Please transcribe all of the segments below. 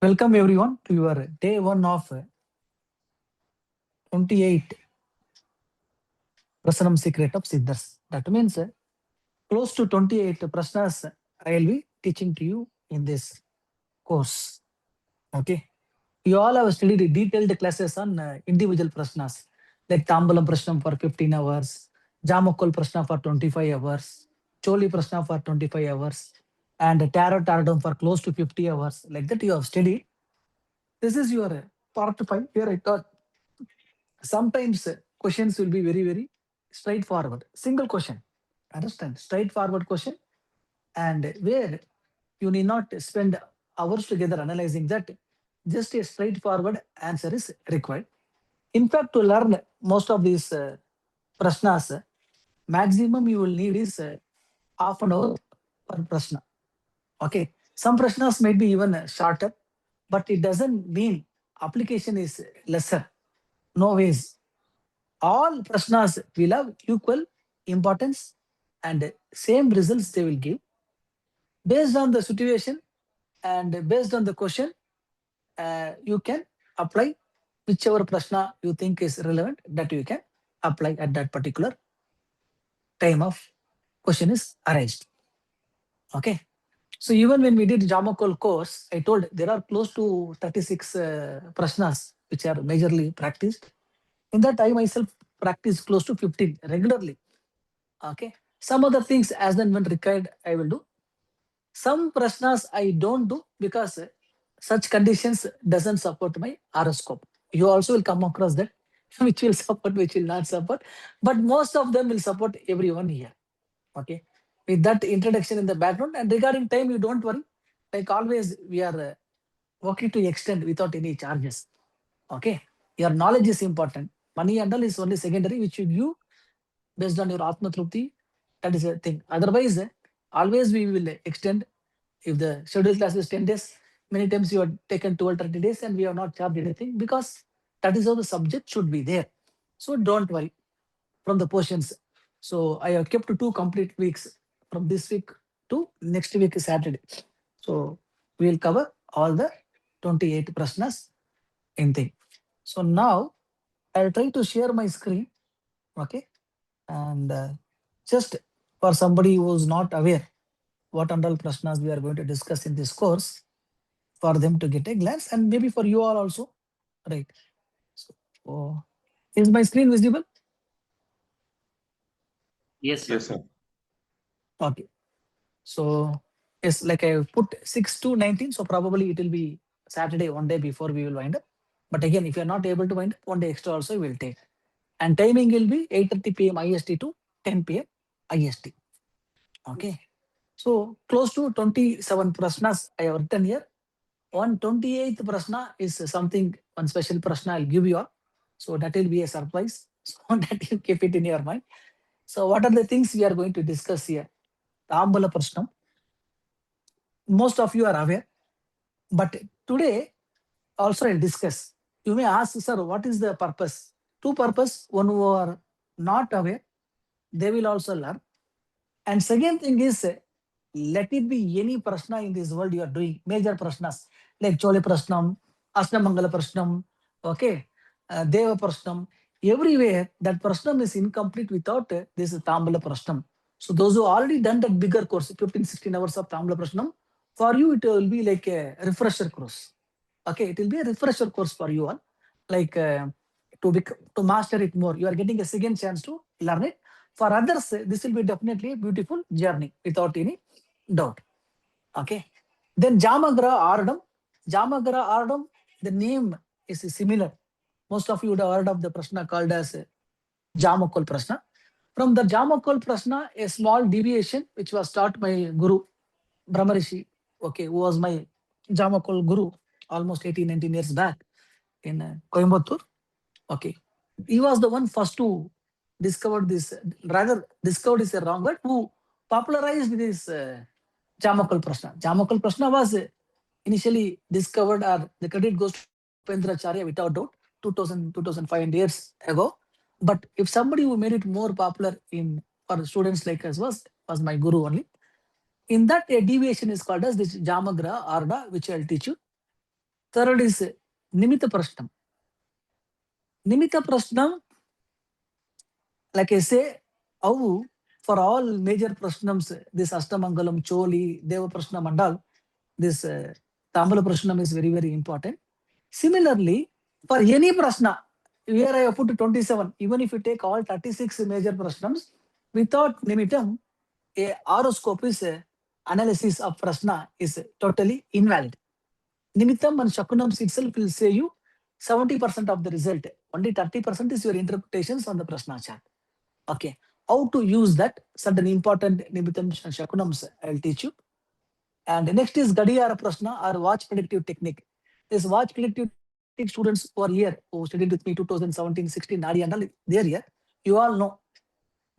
Welcome everyone to your day one of 28 Prasannam secret of Siddars. That means close to 28 prashnas I will be teaching to you in this course. Okay. You all have studied detailed classes on individual prashnas like Tamboola Prasannam for 15 hours, Jamakol Prashna for 25 hours, Choli Prashna for 25 hours, and Tarot Tarodom for close to 50 hours. Like that you have studied. This is your part 5. Here I thought sometimes questions will be very straightforward. Single question. Understand? Straightforward question. And where you need not spend hours together analyzing that. Just a straightforward answer is required. In fact, to learn most of these prashnas, maximum you will need is half an hour per prashna. Okay. Some prashnas might be even shorter, but it doesn't mean application is lesser. No ways. All prashnas will have equal importance and same results they will give based on the situation and based on the question. You can apply whichever prashna you think is relevant, that you can apply at that particular time of question is arised. Okay. So even when we did Jamakol course, I told there are close to 36 prashnas which are majorly practiced. In that I myself practice close to 15 regularly. Okay. Some other things as and when required, I will do. Some prashnas I don't do because such conditions doesn't support my horoscope. You also will come across that which will support, which will not support. But most of them will support everyone here. Okay. With that introduction in the background, and regarding time, you don't worry. Like always, we are working to extend without any charges. Okay. Your knowledge is important. Money and all is only secondary, which you give based on your Atma Trupti. That is a thing. Otherwise, always we will extend. If the scheduled class is 10 days, many times you have taken 12, 30 days and we have not charged anything because that is how the subject should be there. So don't worry from the portions. So I have kept 2 complete weeks from this week to next week Saturday. So we will cover all the 28 prashnas in thing. So now I'll try to share my screen. Okay. And just for somebody who is not aware what and all prashnas we are going to discuss in this course, for them to get a glance, and maybe for you all also, right? So, is my screen visible? Yes, Yes, sir. sir. Okay. So, yes, like I put 6 to 19, so probably it will be Saturday, one day before we will wind up. But again, if you are not able to wind up, one day extra also we will take. And timing will be 8:30 p.m. IST to 10 p.m. IST. Okay. So, close to 27 prashnas I have written here. 128th prashna is something, one special prashna I'll give you all. So that will be a surprise. So that you keep it in your mind. So what are the things we are going to discuss here? Tamboola Prasannam. Most of you are aware, but today also I'll discuss. You may ask, sir, what is the purpose? Two purpose. One who are not aware, they will also learn. And second thing is, let it be any prashna in this world you are doing, major prashnas like Chole Prasannam, Astamangala Prasannam, okay, Deva Prasannam. Everywhere that prashnam is incomplete without this Tamboola Prasannam. So those who already done that bigger course, 15, 16 hours of Tamboola Prasannam, for you it will be like a refresher course. Okay, it will be a refresher course for you all. Like to master it more, you are getting a second chance to learn it. For others, this will be definitely a beautiful journey without any doubt. Okay. Then Jamagra Ardam. Jamagra Ardam, the name is similar. Most of you would have heard of the prashna called as Jamakol Prashna. From the Jamakol Prashna, a small deviation which was taught by Guru Brahmarishi, okay, who was my Jamakol Guru almost 18, 19 years back in Coimbatore. Okay. He was the one first to discover this, rather, discovered is a wrong word, who popularized this Jamakal Prashna. Jamakal Prashna was initially discovered, or the credit goes to Upendracharya without doubt, 2000, 2500 years ago. But if somebody who made it more popular in for students like us was my guru only. In that, a deviation is called as this Jamagra Arda, which I'll teach you. Third is Nimitta Prasannam. Nimitta Prasannam, like I say, how for all major Prasannams, this Ashtamangalam, Choli, Deva Prasannam and all, this Tamboola Prasannam is very, very important. Similarly, for any Prashna, here I have put 27, even if you take all 36 major Prashnams, without Nimittam, a horoscope is analysis of Prashna is totally invalid. Nimittam and Shakunams itself will say you 70% of the result. Only 30% is your interpretations on the Prashna chart. Okay. How to use that? Certain important Nimittams and Shakunams I'll teach you. And next is Gadiyara Prashna or watch predictive technique. This watch predictive technique students who are here, who studied with me 2017, 16, Nadi and all, they're here. You all know.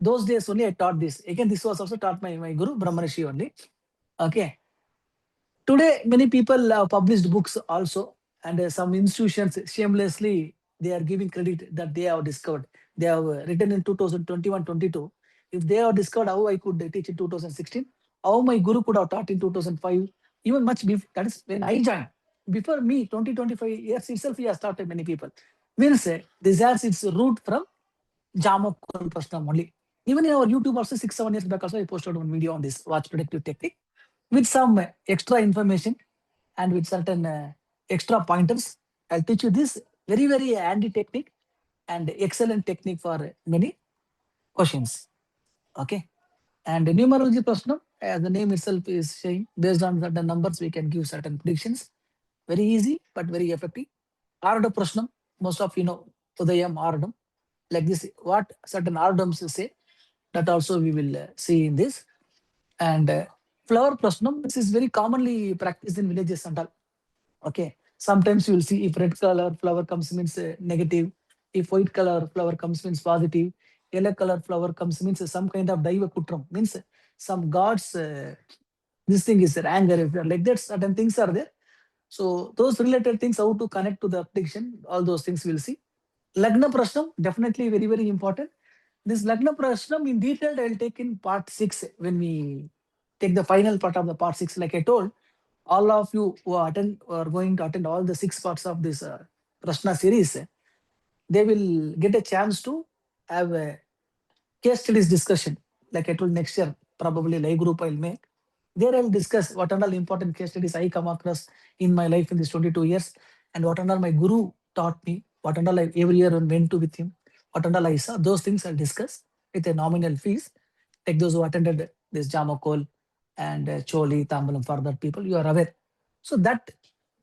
Those days only I taught this. Again, this was also taught by my Guru, Brahmarishi only. Okay. Today, many people have published books also, and some institutions shamelessly they are giving credit that they have discovered. They have written in 2021-22. If they have discovered how I could teach in 2016, how my guru could have taught in 2005, even much before. That is when I joined. Before me, 20-25 years itself, he has taught many people. Means this has its root from Jamakul Prasannam only. Even in our YouTube also 6-7 years back also I posted one video on this watch predictive technique with some extra information and with certain extra pointers. I'll teach you this very, very handy technique and excellent technique for many questions. Okay. And numerology Prasannam, as the name itself is saying, based on certain numbers, we can give certain predictions. Very easy, but very effective. Arada Prasannam, most of you know Udayam Aradam. Like this, what certain Aradams say, that also we will see in this. And flower Prasannam, this is very commonly practiced in villages and all. Okay. Sometimes you will see if red color flower comes means negative. If white color flower comes means positive. Yellow color flower comes means some kind of Daiva Kutram. Means some gods, this thing is their anger. If they're like that, certain things are there. So those related things, how to connect to the prediction, all those things we'll see. Lagna Prasannam, definitely very, very important. This Lagna Prasannam in detail, I'll take in part 6 when we take the final part of the part 6. Like I told, all of you who are going to attend all the 6 parts of this Prashna series, they will get a chance to have a case studies discussion. Like I told, next year, probably live group I'll make. There I'll discuss what are all important case studies I come across in my life in these 22 years and what are all my guru taught me, what are all I every year went to with him, what are all I saw. Those things I'll discuss with a nominal fees. Like those who attended this Jamakol and Choli, Tambalam, for that people, you are aware. So that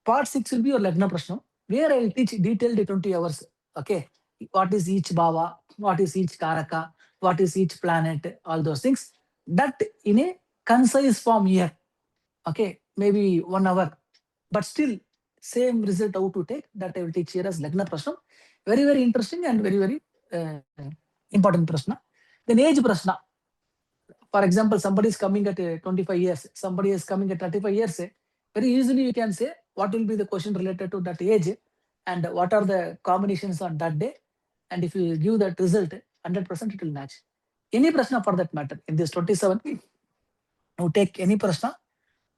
part 6 will be your Lagna Prashna, where I'll teach detailed 20 hours. Okay. What is each Bhava, what is each Karaka, what is each planet, all those things. That in a concise form here. Okay. Maybe 1 hour. But still, same result how to take, that I will teach here as Lagna Prashna. Very, very interesting and very, very important Prashna. Then age Prashna. For example, somebody is coming at 25 years, somebody is coming at 35 years. Very easily you can say what will be the question related to that age and what are the combinations on that day. And if you give that result, 100% it will match. Any prashna for that matter. In this 27, you take any prashna,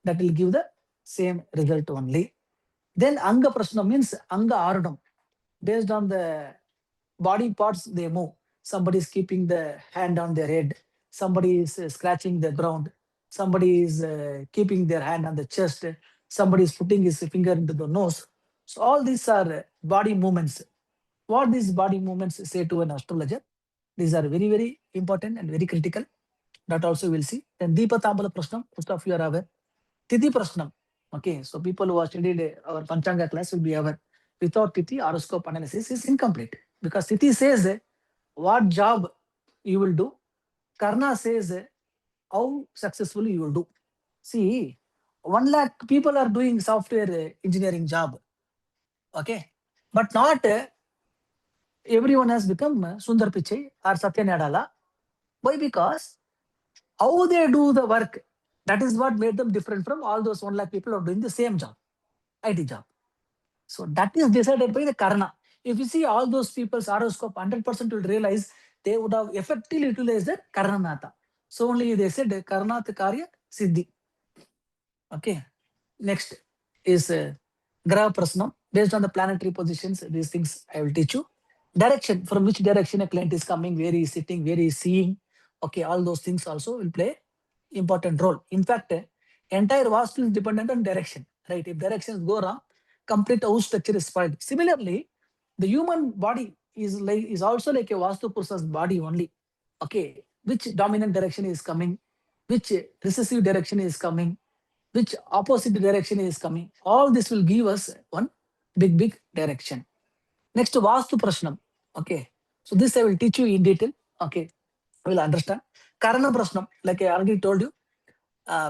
that will give the same result only. Then Anga Prashna means Anga Ardam. Based on the body parts, they move. Somebody is keeping the hand on their head. Somebody is scratching the ground. Somebody is keeping their hand on the chest. Somebody is putting his finger into the nose. So all these are body movements. What these body movements say to an astrologer? These are very, very important and very critical. That also we'll see. Then Deepa Prasannam, most of you are aware. Tithi Prasannam. Okay, so people who have studied our Panchanga class will be aware. Without Tithi, horoscope analysis is incomplete because Tithi says what job you will do. Karna says how successfully you will do. See, 1 lakh people are doing software engineering job. Okay, but not everyone has become Sundar Pichai or Satya Nadala. Why? Because how they do the work, that is what made them different from all those 1 lakh people who are doing the same job, IT job. So that is decided by the Karna. If you see all those people's horoscope, 100% will realize they would have effectively utilized the Karnanatha. So only they said Karnatha Karya Siddhi. Okay. Next is Graha Prasannam, based on the planetary positions, these things I will teach you. Direction, from which direction a client is coming, where he is sitting, where he is seeing. Okay, all those things also will play important role. In fact, entire Vastu is dependent on direction, right? If directions go wrong, complete house structure is spoiled. Similarly, the human body is also like a Vastu Purusha's body only. Okay, which dominant direction is coming, which recessive direction is coming, which opposite direction is coming. All this will give us one big direction. Next, Vastu Prashanam. Okay. So this I will teach you in detail. Okay. We'll understand. Karana Prashanam, like I already told you,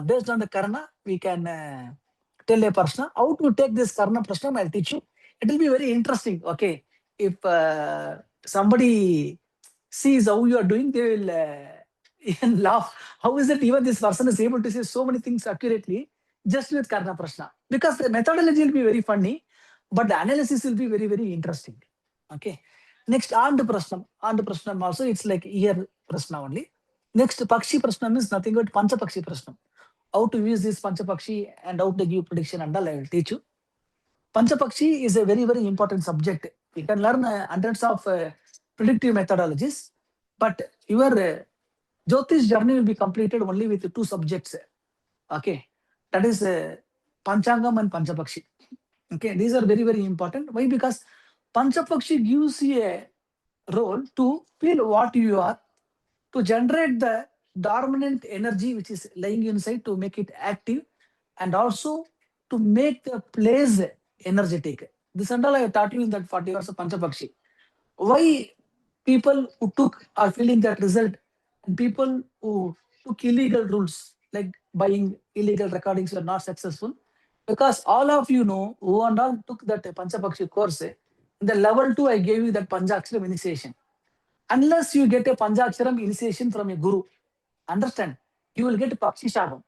based on the Karana, we can tell a person how to take this Karana Prashanam. I'll teach you. It will be very interesting. Okay. If somebody sees how you are doing, they will even laugh. How is it even this person is able to say so many things accurately just with Karna Prashna? Because the methodology will be very funny, but the analysis will be very interesting. Okay. Next, And Prashnam. And Prashnam also, it's like ear Prashna only. Next, Pakshi Prashnam is nothing but Pancha Pakshi Prashnam. How to use this Pancha Pakshi and how to give prediction and all I will teach you. Panchapakshi is a very important subject. You can learn hundreds of predictive methodologies, but your Jyotish journey will be completed only with two subjects. Okay, that is Panchangam and Panchapakshi. Okay, these are very important. Why? Because Panchapakshi gives you a role to feel what you are, to generate the dominant energy which is lying inside to make it active, and also to make the place energetic. This and all I have taught you in that 40 hours of Panchapakshi. Why people who took are feeling that result, and people who took illegal rules like buying illegal recordings were not successful? Because all of you know who and all took that Panchapakshi course, in the level 2 I gave you that Panchaksharam initiation. Unless you get a Panchaksharam initiation from a guru, understand, you will get Pakshi Shagam,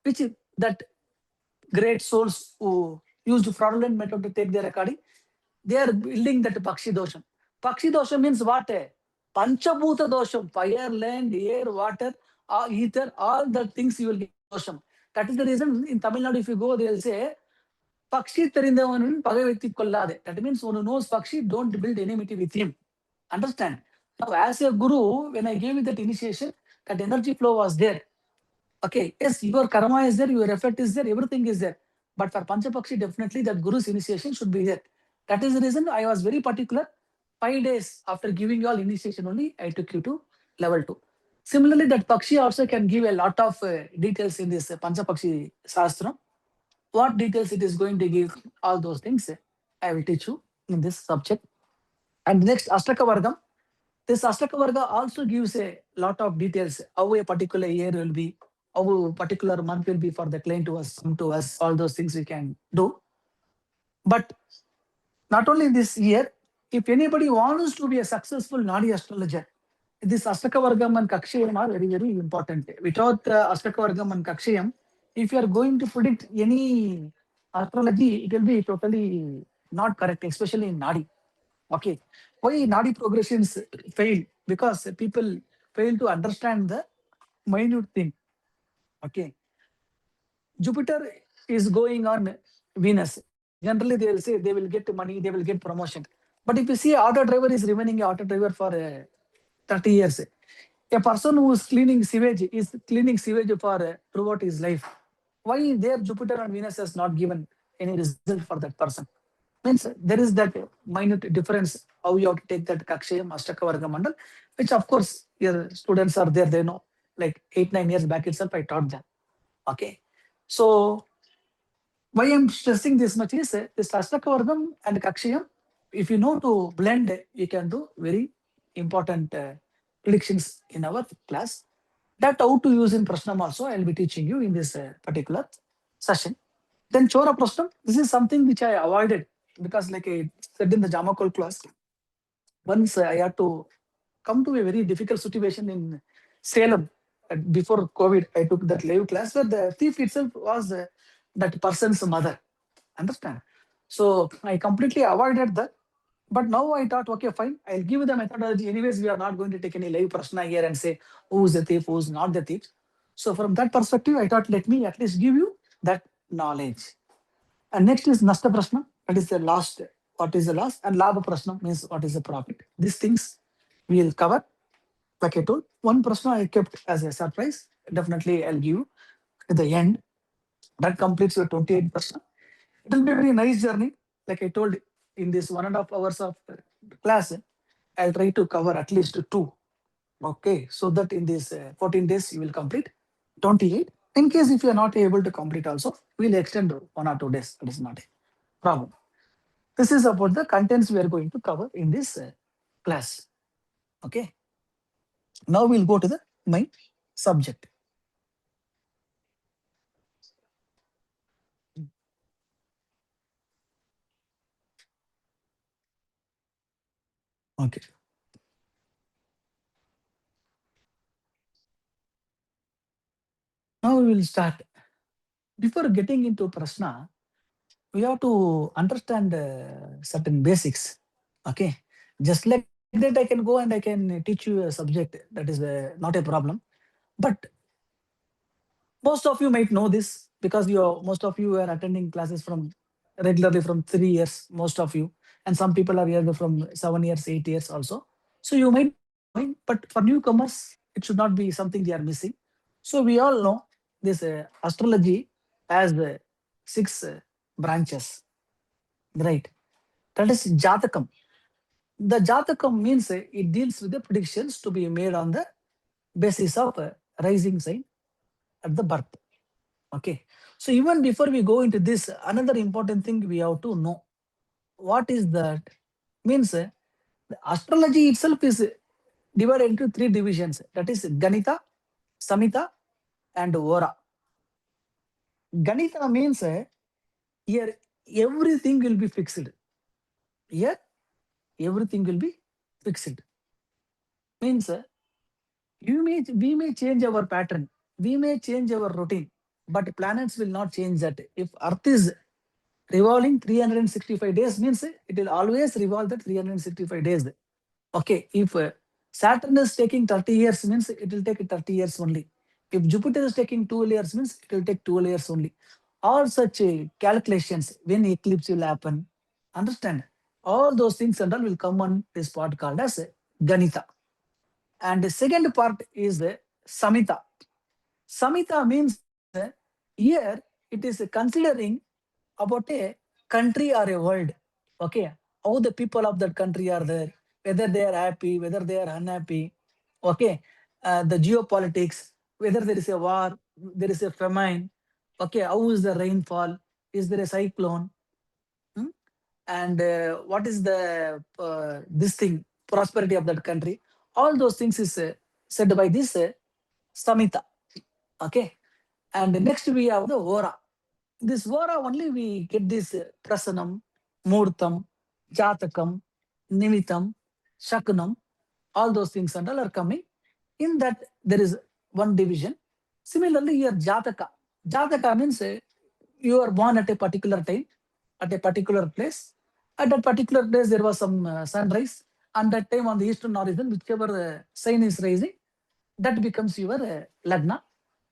which is that great souls who used fraudulent method to take their recording, they are building that Pakshi Dosham. Pakshi Dosham means what? Panchabhuta Dosham, fire, land, air, water, ether, all the things you will get Dosham. That is the reason in Tamil Nadu, if you go, they will say, Pakshi Terindavan Pagavati Kollade. That means one who knows Pakshi, don't build enmity with him. Understand? Now, as a guru, when I gave you that initiation, that energy flow was there. Okay, yes, your karma is there, your effort is there, everything is there. But for Panchapakshi, definitely that Guru's initiation should be there. That is the reason I was very particular. 5 days after giving you all initiation only, I took you to level 2. Similarly, that Pakshi also can give a lot of details in this Panchapakshi Shastra. What details it is going to give, all those things, I will teach you in this subject. And next, Ashtaka Vargam. This Ashtaka Varga also gives a lot of details, how a particular year will be, how a particular month will be for the client to us, come to us, all those things we can do. But not only this year, if anybody wants to be a successful Nadi astrologer, this Ashtaka Vargam and Kakshayam are very important. Without Ashtaka Vargam and Kakshayam, if you are going to predict any astrology, it will be totally not correct, especially in Nadi. Okay. Why Nadi progressions fail? Because people fail to understand the minute thing. Okay. Jupiter is going on Venus. Generally, they will say they will get money, they will get promotion. But if you see auto driver is remaining auto driver for 30 years, a person who is cleaning sewage for throughout his life. Why their Jupiter and Venus has not given any result for that person? Means there is that minute difference how you have to take that Kakshayam, Ashtaka Varga Mandal, which of course your students are there, they know. Like 8-9 years back itself, I taught them. Okay. So why I'm stressing this much is this Ashtaka Vargam and Kakshayam, if you know to blend, you can do very important predictions in our class. That how to use in Prashanam also, I'll be teaching you in this particular session. Then Chora Prashanam, this is something which I avoided because like I said in the Jamakol class, once I had to come to a very difficult situation in Salem. Before COVID, I took that live class where the thief itself was that person's mother. Understand? So I completely avoided that. But now I thought, okay, fine, I'll give you the methodology. Anyways, we are not going to take any live prashna here and say who's the thief, who's not the thief. So from that perspective, I thought, let me at least give you that knowledge. And next is Nashta Prasannam, that is the last, what is the loss, and Labha Prasannam means what is the profit. These things we will cover. Like I told, one Prashna I kept as a surprise. Definitely I'll give you at the end. That completes your 28 Prashna. It will be a very nice journey. Like I told, in this 1.5 hours of class, I'll try to cover at least two. Okay, so that in these 14 days you will complete 28. In case if you are not able to complete also, we'll extend 1 or 2 days. That is not a problem. This is about the contents we are going to cover in this class. Okay. Now we'll go to the my subject. Okay. Now we will start. Before getting into Prashna, we have to understand certain basics. Okay. Just like that, I can go and I can teach you a subject. That is not a problem. But most of you might know this because most of you are attending classes from regularly from 3 years, most of you, and some people are here from 7 years, 8 years also. So you might know, but for newcomers, it should not be something they are missing. So we all know this astrology has six branches, right? That is Jatakam. The Jatakam means it deals with the predictions to be made on the basis of rising sign at the birth. Okay. So even before we go into this, another important thing we have to know. What is that? Means the astrology itself is divided into three divisions. That is Ganita, Samita, and Vora. Ganita means here everything will be fixed. Here everything will be fixed. Means we may change our pattern, we may change our routine, but planets will not change that. If Earth is revolving 365 days, means it will always revolve the 365 days. Okay, if Saturn is taking 30 years, means it will take 30 years only. If Jupiter is taking 12 years, means it will take 12 years only. All such calculations, when eclipse will happen, understand? All those things and all will come on this part called as Ganita. And the second part is the Samita. Samita means here it is considering about a country or a world. Okay, how the people of that country are there, whether they are happy, whether they are unhappy. Okay, the geopolitics, whether there is a war, there is a famine. Okay, how is the rainfall? Is there a cyclone? Hmm? And what is the this thing prosperity of that country? All those things is said by this Samita. Okay, and next we have the Vora. This Vora only we get this Prasannam, Murtam, Jatakam, Nimitam, Shakunam, all those things and all are coming. In that there is one division. Similarly, here Jataka. Jataka means you are born at a particular time, at a particular place. At that particular place, there was some sunrise. And that time on the eastern horizon, whichever sign is rising, that becomes your Lagna.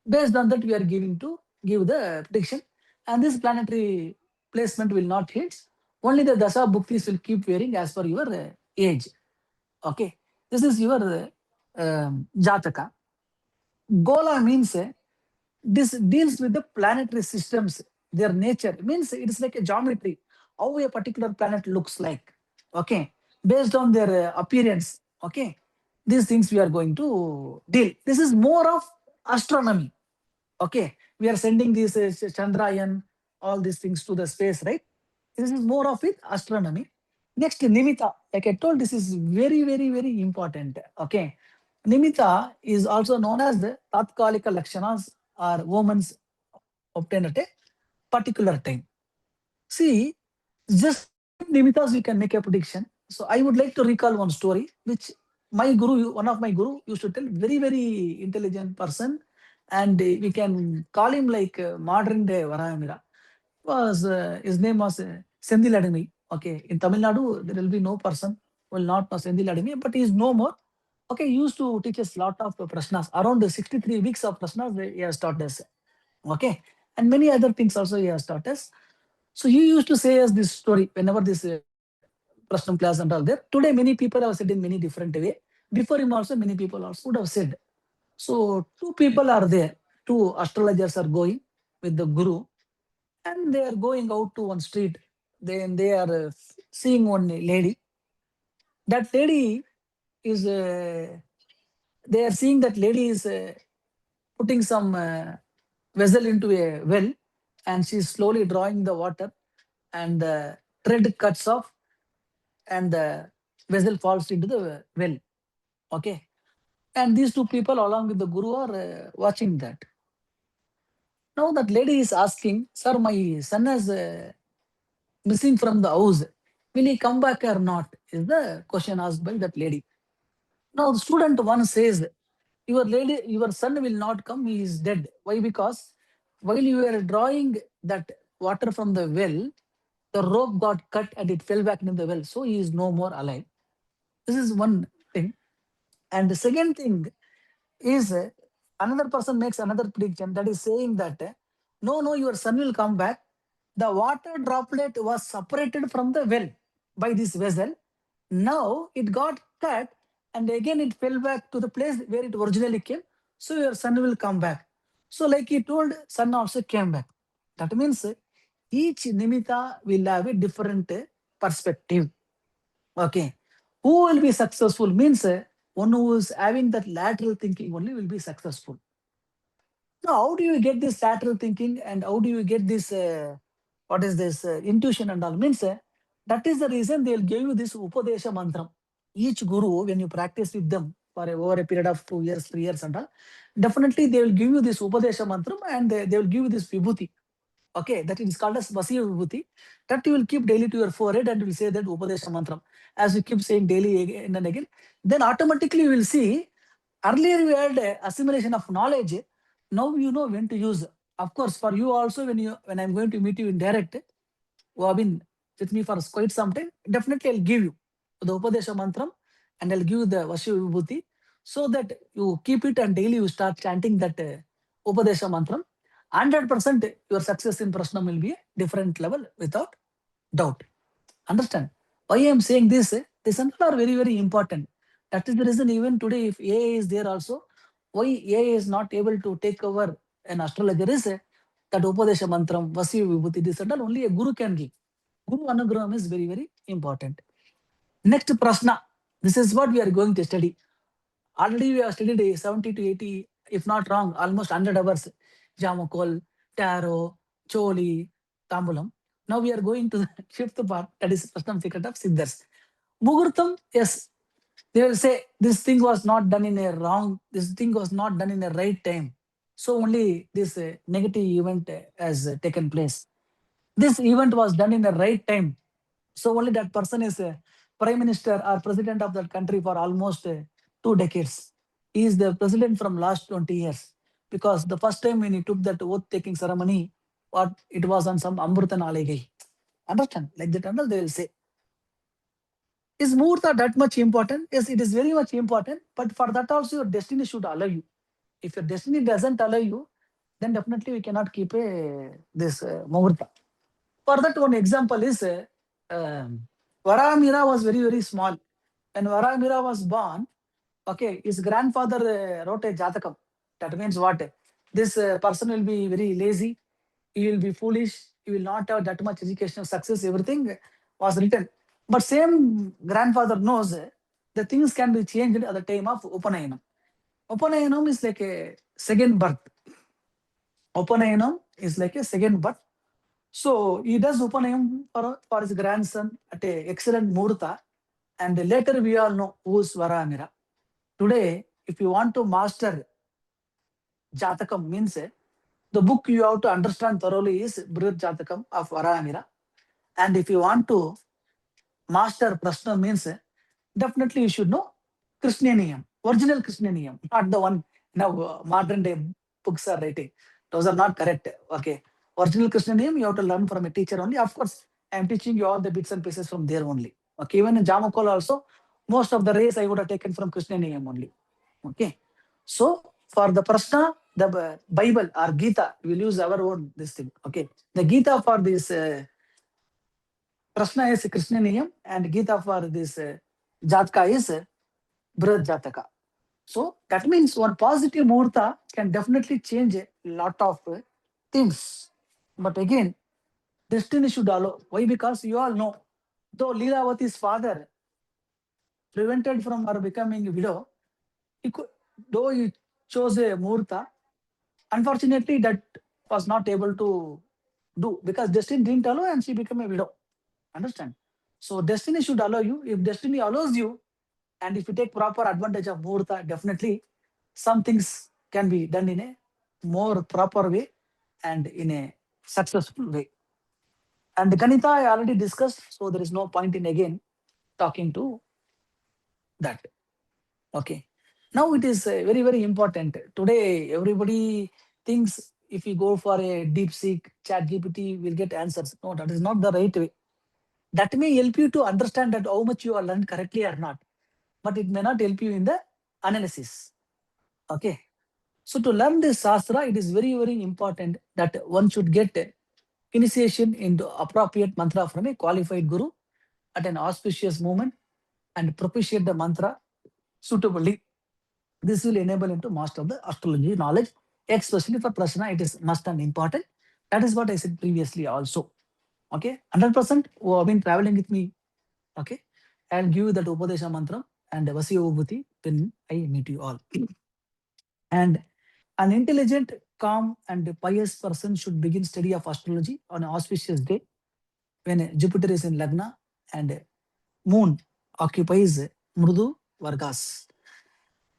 Based on that, we are giving to give the prediction. And this planetary placement will not hit. Only the Dasha Bhuktis will keep varying as per your age. Okay. This is your Jataka. Gola means this deals with the planetary systems, their nature. It means it's like a geometry, how a particular planet looks like. Okay. Based on their appearance. Okay. These things we are going to deal. This is more of astronomy. Okay. We are sending these Chandrayaan, all these things to the space, right? This is more of it astronomy. Next, Nimitta. Like I told, this is very, very, very important. Okay. Nimitta is also known as the Tatkalika Lakshanas or omens obtained at a particular time. See, just Nimittas we can make a prediction. So I would like to recall one story which my guru, one of my guru used to tell, very, very intelligent person. And we can call him like modern day Varayamira. Was his name was Sendil Adami. Okay, in Tamil Nadu, there will be no person who will not know Sendil Adami, but he is no more. Okay, he used to teach us lot of prashnas. Around 63 weeks of prashnas he has taught us. Okay, and many other things also he has taught us. So he used to say us this story whenever this Prashanam class and all there. Today, many people have said in many different way. Before him also, many people also would have said. So two people are there. Two astrologers are going with the guru, and they are going out to one street. Then they are seeing one lady. That lady is. They are seeing that lady is putting some vessel into a well, and she's slowly drawing the water, and the thread cuts off, and the vessel falls into the well. Okay. And these two people, along with the guru, are watching that. Now that lady is asking, "Sir, my son is missing from the house. Will he come back or not?" Is the question asked by that lady. Now the student one says, your son will not come. He is dead. Why? Because while you were drawing that water from the well, the rope got cut and it fell back into the well. So he is no more alive. This is one thing. And the second thing is another person makes another prediction, that is saying that no, no, your son will come back. The water droplet was separated from the well by this vessel. Now it got cut, and again it fell back to the place where it originally came. So your son will come back. So, like he told, son also came back. That means each nimitta will have a different perspective. Okay. Who will be successful means one who is having that lateral thinking only will be successful. Now, how do you get this lateral thinking, and how do you get this, what is this, intuition and all? Means that is the reason they will give you this Upadesha mantra. Each guru, when you practice with them for over a period of 2 years, 3 years and all, definitely they will give you this Upadesha mantra, and they will give you this Vibhuti. Okay, that is called as Vasiya Vibhuti. That you will keep daily to your forehead, and you will say that Upadesha mantra. As you keep saying daily again and again, then automatically you will see, earlier you had assimilation of knowledge. Now you know when to use. Of course, for you also, when I'm going to meet you in direct, who have been with me for quite some time, definitely I'll give you the Upadesha mantra, and I'll give you the Vasiya Vibhuti, so that you keep it and daily you start chanting that Upadesha mantra. 100% your success in Prashanam will be a different level without doubt. Understand? Why I am saying this? These are very, very important. That is the reason even today, if AI is there also, why AI is not able to take over an astrologer is that Upadesha Mantram, Vasiya Vibhuti, this and all only a guru can give. Guru Anugraham is very, very important. Next Prashna. This is what we are going to study. Already we have studied 70 to 80, if not wrong, almost 100 hours. Jamakol, Tarot, Choli, Tambulam. Now we are going to the fifth part, that is Prasannam secret of Siddars. Muhurtam, yes, they will say this thing was not done in a wrong, this thing was not done in a right time. So only this negative event has taken place. This event was done in the right time. So only that person is a prime minister or president of that country for almost 2 decades. He is the president from last 20 years. Because the first time when he took that oath-taking ceremony, what it was on some Amrutan Aligai. Understand? Like that, and all they will say. Is Muhurta that much important? Yes, it is very much important. But for that also, your destiny should allow you. If your destiny doesn't allow you, then definitely we cannot keep this Muhurta. For that, one example is Varamira was very, very small. When Varamira was born, okay, his grandfather wrote a Jatakam. That means what? This person will be very lazy, he will be foolish, he will not have that much educational success, everything was written. But same grandfather knows the things can be changed at the time of Upanayanam. Upanayanam is like a second birth. Upanayanam is like a second birth. So he does Upanayam for his grandson at a excellent Murta. And later we all know who's Varamira. Today, if you want to master Jatakam means the book you have to understand thoroughly is Brihad Jatakam of Varamira. And if you want to master Prashna means definitely you should know Krishnaniyam, original Krishnaniyam, not the one now modern day books are writing. Those are not correct. Okay. Original Krishnaniyam you have to learn from a teacher only. Of course, I am teaching you all the bits and pieces from there only. Okay. Even in Jamakol also, most of the race I would have taken from Krishnaniyam only. Okay. So for the Prashna, the Bible or Gita, we will use our own this thing. Okay. The Gita for this Prashna is Krishnaniyam and Gita for this Jatka is Brihad Jataka. So that means one positive Muhurta can definitely change a lot of things. But again, destiny should allow. Why? Because you all know, though Leelavati's father prevented from her becoming a widow, he could, though he chose a Muhurta, unfortunately that was not able to do because destiny didn't allow and she became a widow. Understand? So destiny should allow you. If destiny allows you, and if you take proper advantage of Muhurta, definitely some things can be done in a more proper way and in a successful way. And Ganita I already discussed, so there is no point in again talking to that. Okay. Now it is very, very important. Today, everybody thinks if you go for a deep seek, chat GPT, will get answers. No, that is not the right way. That may help you to understand that how much you are learned correctly or not, but it may not help you in the analysis. Okay. So to learn this Shastra, it is very, very important that one should get initiation into appropriate mantra from a qualified guru at an auspicious moment and propitiate the mantra suitably. This will enable him to master the astrology knowledge, especially for Prashna. It is must and important. That is what I said previously also. Okay, 100% who have been traveling with me. Okay, I'll give you that Upadesha mantra and Vasiya Vibhuti when I meet you all. And an intelligent, calm, and pious person should begin study of astrology on an auspicious day when Jupiter is in Lagna and Moon occupies Mrudu Vargas.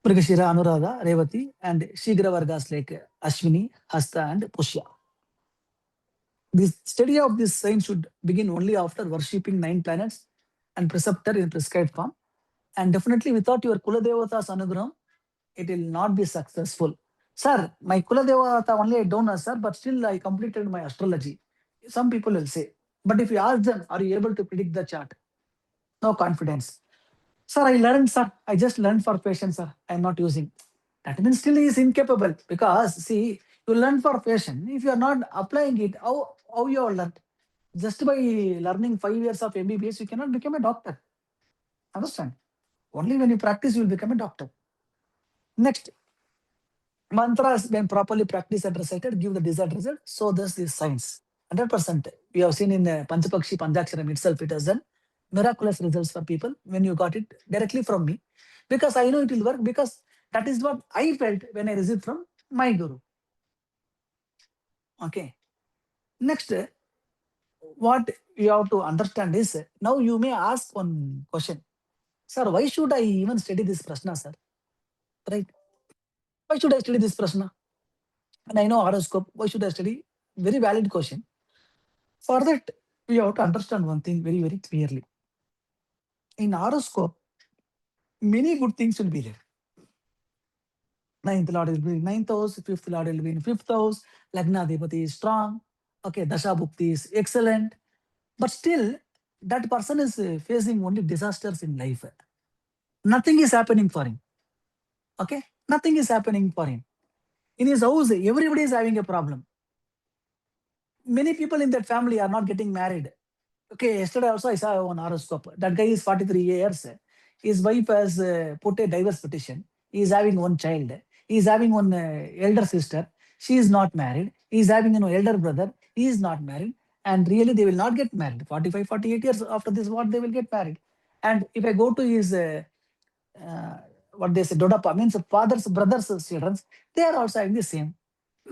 Mrigashira, Anuradha, Revati, and Shigra Vargas like Ashwini, Hasta, and Pushya. The study of this sign should begin only after worshipping 9 planets and preceptor in prescribed form. And definitely without your Kuladevata's Anugraham, it will not be successful. Sir, my Kuladevata only I don't know, sir, but still I completed my astrology. Some people will say. But if you ask them, are you able to predict the chart? No confidence. Sir, I learned, sir. I just learned for patience, sir. I'm not using. That means still he is incapable because see, you learn for passion. If you are not applying it, how you are learned? Just by learning 5 years of MBBS, you cannot become a doctor. Understand? Only when you practice, you will become a doctor. Next, mantras when properly practiced and recited give the desired result. So this is science. 100%. We have seen in Panchapakshi Panchaksharam itself, it has done miraculous results for people when you got it directly from me. Because I know it will work because that is what I felt when I received from my guru. Okay. Next, what you have to understand is now you may ask one question. Sir, why should I even study this prashna, sir? Right? Why should I study this prashna? And I know horoscope. Why should I study? Very valid question. For that, we have to understand one thing very, very clearly. In horoscope, many good things will be there. Ninth Lord will be in ninth house, fifth Lord will be in fifth house, Lagna Adhipati is strong. Okay, Dasha Bhukti is excellent. But still, that person is facing only disasters in life. Nothing is happening for him. Okay? Nothing is happening for him. In his house, everybody is having a problem. Many people in that family are not getting married. Okay, yesterday also I saw one horoscope. That guy is 43 years. His wife has put a divorce petition. He is having one child. He is having one elder sister. She is not married. He is having an elder brother. He is not married. And really, they will not get married. 45, 48 years after this, what they will get married. And if I go to his, uh, what they say, Dodapa, means father's, brother's children, they are also having the same.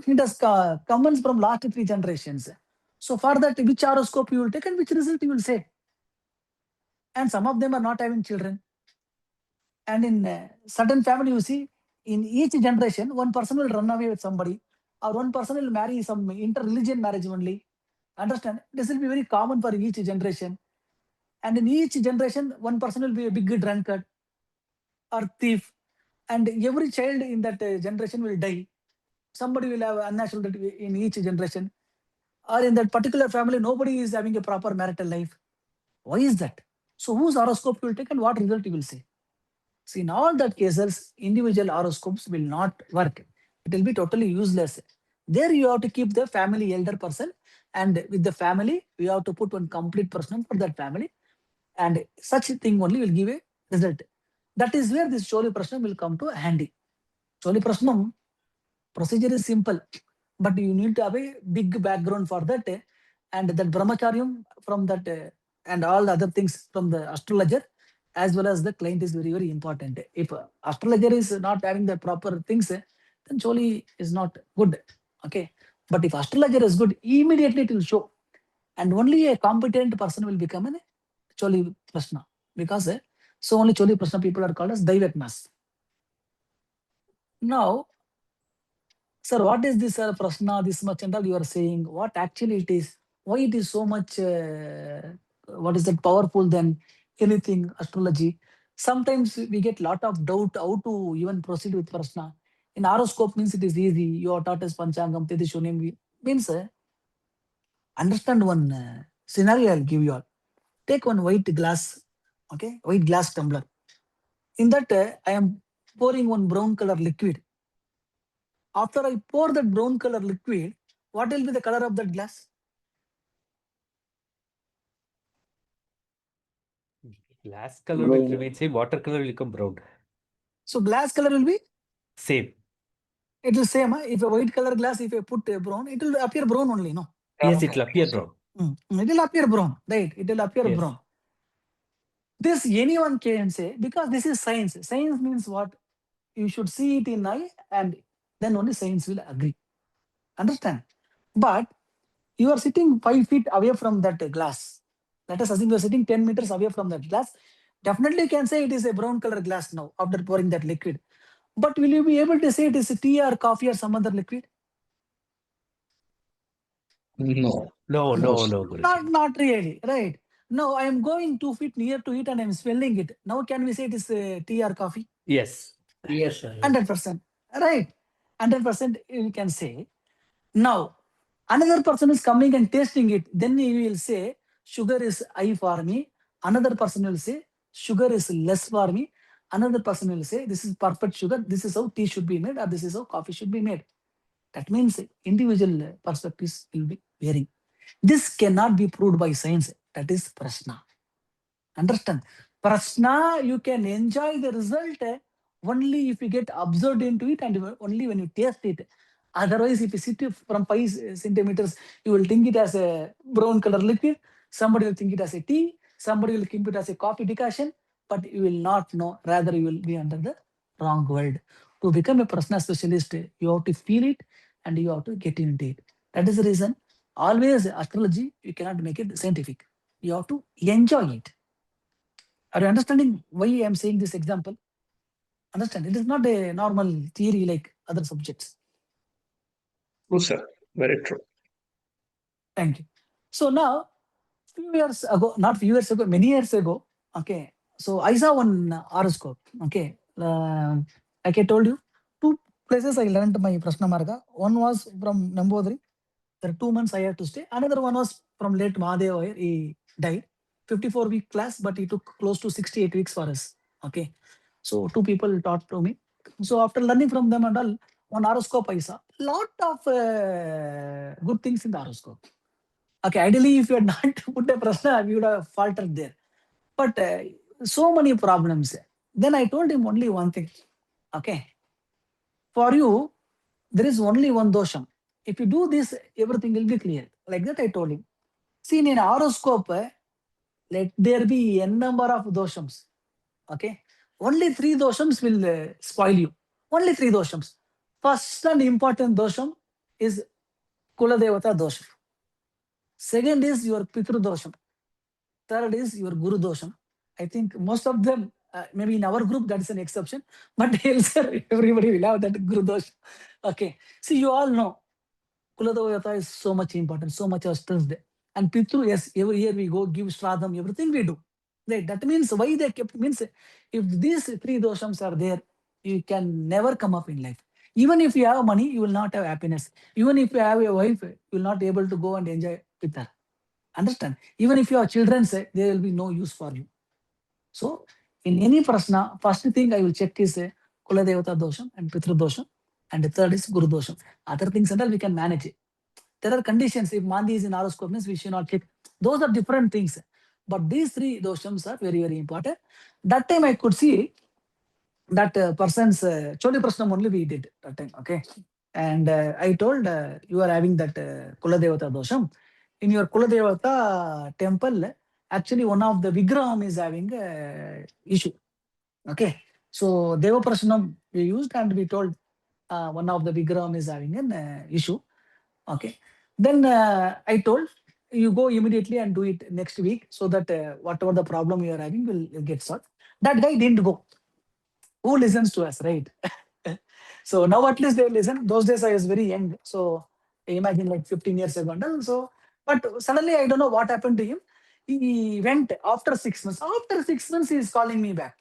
It has comes from last 3 generations. So for that, which horoscope you will take and which result you will say. And some of them are not having children. And in certain family, you see, in each generation, one person will run away with somebody, or one person will marry some inter-religion marriage only. Understand? This will be very common for each generation. And in each generation, one person will be a big drunkard or thief. And every child in that generation will die. Somebody will have unnatural death in each generation. Or in that particular family, nobody is having a proper marital life. Why is that? So whose horoscope you will take and what result you will see? See, in all that cases, individual horoscopes will not work. It will be totally useless. There you have to keep the family elder person, and with the family, you have to put one complete Prasannam for that family, and such a thing only will give a result. That is where this Choli Prasannam will come to handy. Choli Prasannam procedure is simple, but you need to have a big background for that, and that brahmacharyam from that, and all the other things from the astrologer as well as the client is very, very important. If astrologer is not having the proper things, then Choli is not good. Okay. But if astrologer is good, immediately it will show. And only a competent person will become a Choli Prashna. Because so only Choli Prashna people are called as Daivatmas. Now, sir, what is this Prashna, this much and all you are saying? What actually it is? Why it is so much, what is that, powerful than anything astrology? Sometimes we get lot of doubt how to even proceed with Prashna. In horoscope means it is easy. You are taught as Panchangam, Tedishunim. Means understand one scenario I'll give you all. Take one white glass, okay, white glass tumbler. In that, I am pouring one brown color liquid. After I pour that brown color liquid, what will be the color of that glass? Glass color will remain same, water color will become brown. So glass color will be? Same. It will same. If a white color glass, if I put a brown, it will appear brown only, no? Yes, it will appear brown. It will appear brown, right? It will appear Yes. brown. This anyone can say, because this is science. Science means what? You should see it in eye, and then only science will agree. Understand? But you are sitting 5 feet away from that glass. Let us assume you are sitting 10 meters away from that glass. Definitely you can say it is a brown color glass now after pouring that liquid. But will you be able to say it is a tea or coffee or some other liquid? No. No, Guruji. Not really, right? No, I am going 2 feet near to it and I am smelling it. Now can we say it is tea or coffee? Yes. Yes, sir. 100%. Right? 100% you can say. Now, another person is coming and tasting it. Then he will say, sugar is high for me. Another person will say, sugar is less for me. Another person will say, this is perfect sugar. This is how tea should be made, or this is how coffee should be made. That means individual perspectives will be varying. This cannot be proved by science. That is Prashna. Understand? Prashna, you can enjoy the result only if you get absorbed into it and only when you taste it. Otherwise, if you sit from 5 centimeters, you will think it as a brown color liquid. Somebody will think it as a tea. Somebody will think it as a coffee decoction. But you will not know. Rather, you will be under the wrong world. To become a Prashna specialist, you have to feel it and you have to get into it. That is the reason. Always astrology, you cannot make it scientific. You have to enjoy it. Are you understanding why I am saying this example? Understand? It is not a normal theory like other subjects. True, sir. Very true. Thank you. So now, few years ago, not few years ago, many years ago, okay. So I saw one horoscope, okay. Like I told you, 2 places I learned my Prashna Marga. One was from Nambodri. There are 2 months I had to stay. Another one was from late Mahadev. He died. 54-week class, but he took close to 68 weeks for us. Okay. So 2 people taught to me. So after learning from them and all, one horoscope I saw. Lot of good things in the horoscope. Okay, ideally, if you had not put a Prashna, we would have faltered there. But so many problems. Then I told him only one thing. Okay. For you, there is only one dosham. If you do this, everything will be clear. Like that, I told him. See, in horoscope, let there be n number of doshams. Okay. Only 3 doshams will spoil you. Only 3 doshams. First and important dosham is Kuladevata dosham. Second is your Pitru dosham. Third is your Guru dosham. I think most of them, maybe in our group, that is an exception. But elsewhere, everybody will have that Guru dosham. Okay. See, you all know Kuladevata is so much important, so much stressed. And Pitru, yes, every year we go give Shradham, everything we do. Right. That means why they kept, means if these 3 doshams are there, you can never come up in life. Even if you have money, you will not have happiness. Even if you have a wife, you will not be able to go and enjoy with her. Understand? Even if you have children, say, there will be no use for you. So, in any Prashna, first thing I will check is Kuladevata dosham and Pitru dosham. And the third is Guru Dosham. Other things and all we can manage it. There are conditions. If Mandi is in horoscope, means we should not keep. Those are different things. But these three doshams are very, very important. That time I could see that person's Choli Prasannam only we did that time. Okay. And I told you are having that Kuladevata dosham. In your Kuladevata temple, actually one of the Vigraham is having issue. Okay. So Deva Prasannam we used and we told one of the Vigraham is having an issue. Okay. Then I told you go immediately and do it next week so that whatever the problem you are having will get solved. That guy didn't go. Who listens to us, right? So now at least they listen. Those days I was very young. So imagine like 15 years ago. And so, but suddenly I don't know what happened to him. He went after 6 months. After 6 months, he is calling me back.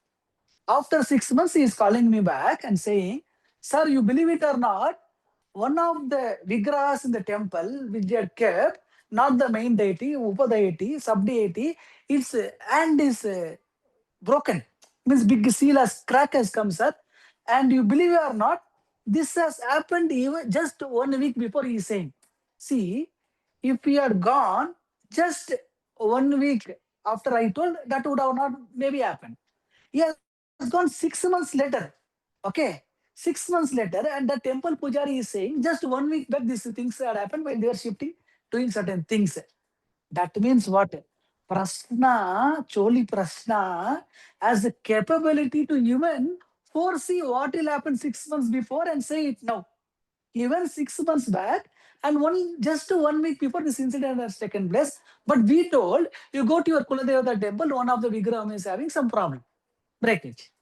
After 6 months, he is calling me back and saying, "Sir, you believe it or not, one of the Vigrahas in the temple which they had kept, not the main deity, Upa-deity, sub-deity, its hand is broken. Means big seal has crack has come, sir. And you believe it or not, this has happened even just 1 week before he is saying. See, if he had gone just 1 week after I told, that would have not maybe happened. He has gone 6 months later. Okay. 6 months later, and the temple pujari is saying just 1 week back these things had happened while they were shifting, doing certain things. That means what? Prasna, Choli Prasna has the capability to even foresee what will happen 6 months before and say it now. Even 6 months back, and just 1 week before this incident has taken place. But we told you go to your Kuladevata temple, one of the Vigraham is having some problem, breakage.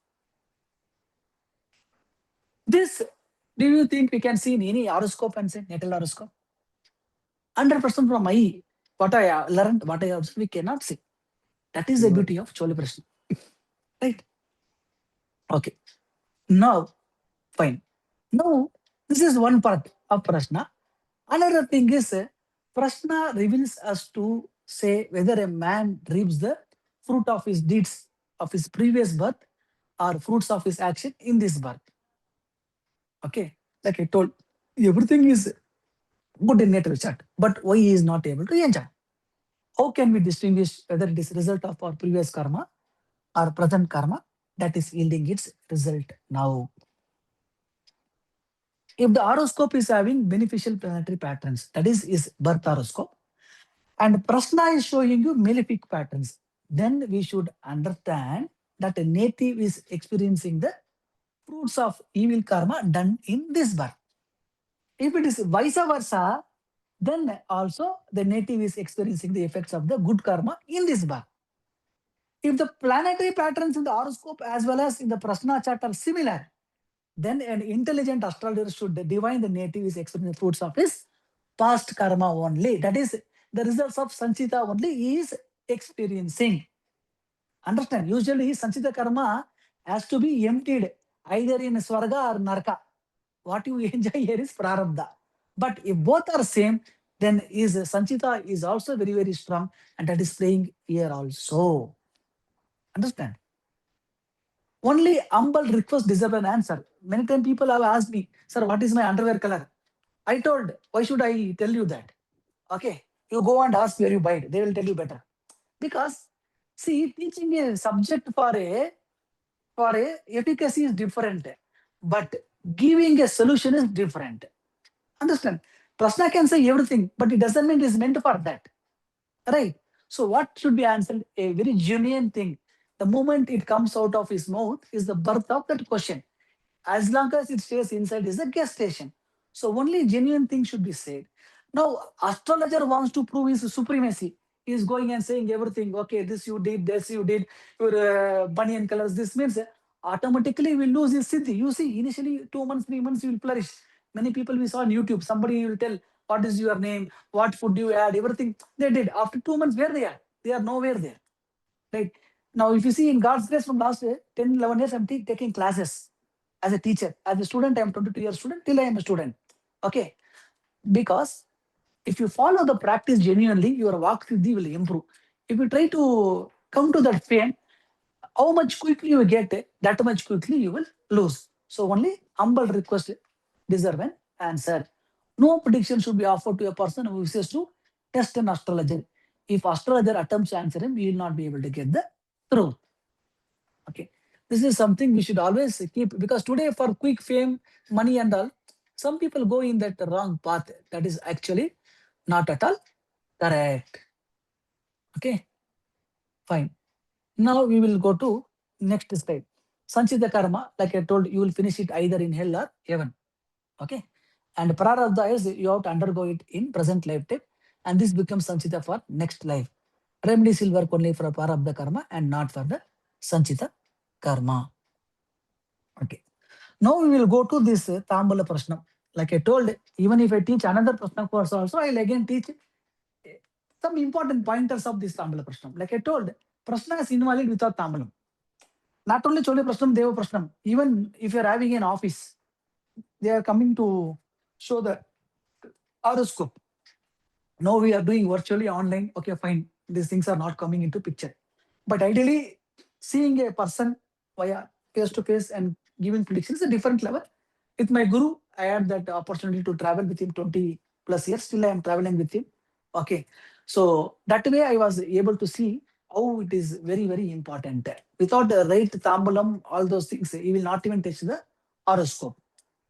This, do you think we can see in any horoscope and say natal horoscope? 100% from my what I learned, what I observed, we cannot see. That is the beauty of Choli Prasannam. Right? Okay. Now, fine. Now, this is one part of Prashna. Another thing is, Prashna reveals us to say whether a man reaps the fruit of his deeds of his previous birth or fruits of his action in this birth. Okay. Like I told, everything is good in nature chart, but why he is not able to enjoy? How can we distinguish whether it is result of our previous karma or present karma that is yielding its result now? If the horoscope is having beneficial planetary patterns, that is birth horoscope, and Prashna is showing you malefic patterns, then we should understand that a native is experiencing the fruits of evil karma done in this birth. If it is vice versa, then also the native is experiencing the effects of the good karma in this birth. If the planetary patterns in the horoscope as well as in the Prashna chart are similar, then an intelligent astrologer should divine the native is experiencing the fruits of his past karma only. That is the results of Sanchita only he is experiencing. Understand? Usually Sanchita karma has to be emptied either in Swarga or Narka. What you enjoy here is Prarabdha. But if both are same, then is Sanchita is also very, very strong, and that is playing here also. Understand? Only humble request deserve an answer. Many times people have asked me, sir, what is my underwear color? I told, why should I tell you that? Okay, you go and ask where you buy it. They will tell you better. Because, see, teaching a subject for a efficacy is different, but giving a solution is different. Understand? Prashna can say everything, but it doesn't mean it is meant for that. Right? So what should be answered? A very genuine thing. The moment it comes out of his mouth is the birth of that question. As long as it stays inside is the gestation. So only genuine thing should be said. Now, astrologer wants to prove his supremacy. He is going and saying everything. Okay, this you did, this you did, your banyan colors. This means automatically will lose his siddhi. You see, initially 2 months, 3 months, you will flourish. Many people we saw on YouTube, somebody will tell, what is your name, what food you had, everything they did. After 2 months, where they are? They are nowhere there. Right? Now, if you see in God's grace from last 10, 11 years, I'm taking classes as a teacher. As a student, I'm 22 years student, till I am a student. Okay. Because if you follow the practice genuinely, your Vak Siddhi will improve. If you try to come to that fame, how much quickly you get, that much quickly you will lose. So only humble request deserve an answer. No prediction should be offered to a person who wishes to test an astrologer. If astrologer attempts to answer him, he will not be able to get the truth. Okay. This is something we should always keep, because today for quick fame, money and all, some people go in that wrong path. That is actually not at all correct. Okay, fine. Now we will go to next slide. Sanchita karma, like I told, you will finish it either in hell or heaven. Okay. And prarabdha is you have to undergo it in present lifetime, and this becomes sanchita for next life. Remedies will work only for prarabdha karma and not for the sanchita karma. Okay. Now we will go to this Tamboola Prasannam. Like I told, even if I teach another Prasannam course also, I'll again teach some important pointers of this Tamboola Prasannam. Like I told, Prasna is invalid without Tambulam. Not only Chole Prasannam, Deva Prasannam. Even if you're having an office, they are coming to show the horoscope. Now we are doing virtually online. Okay, fine. These things are not coming into picture. But ideally, seeing a person via face to face and giving predictions is a different level. With my guru, I had that opportunity to travel with him 20 plus years. Still, I am traveling with him. Okay. So that way I was able to see how it is very, very important. Without the right tambulam, all those things, he will not even touch the horoscope.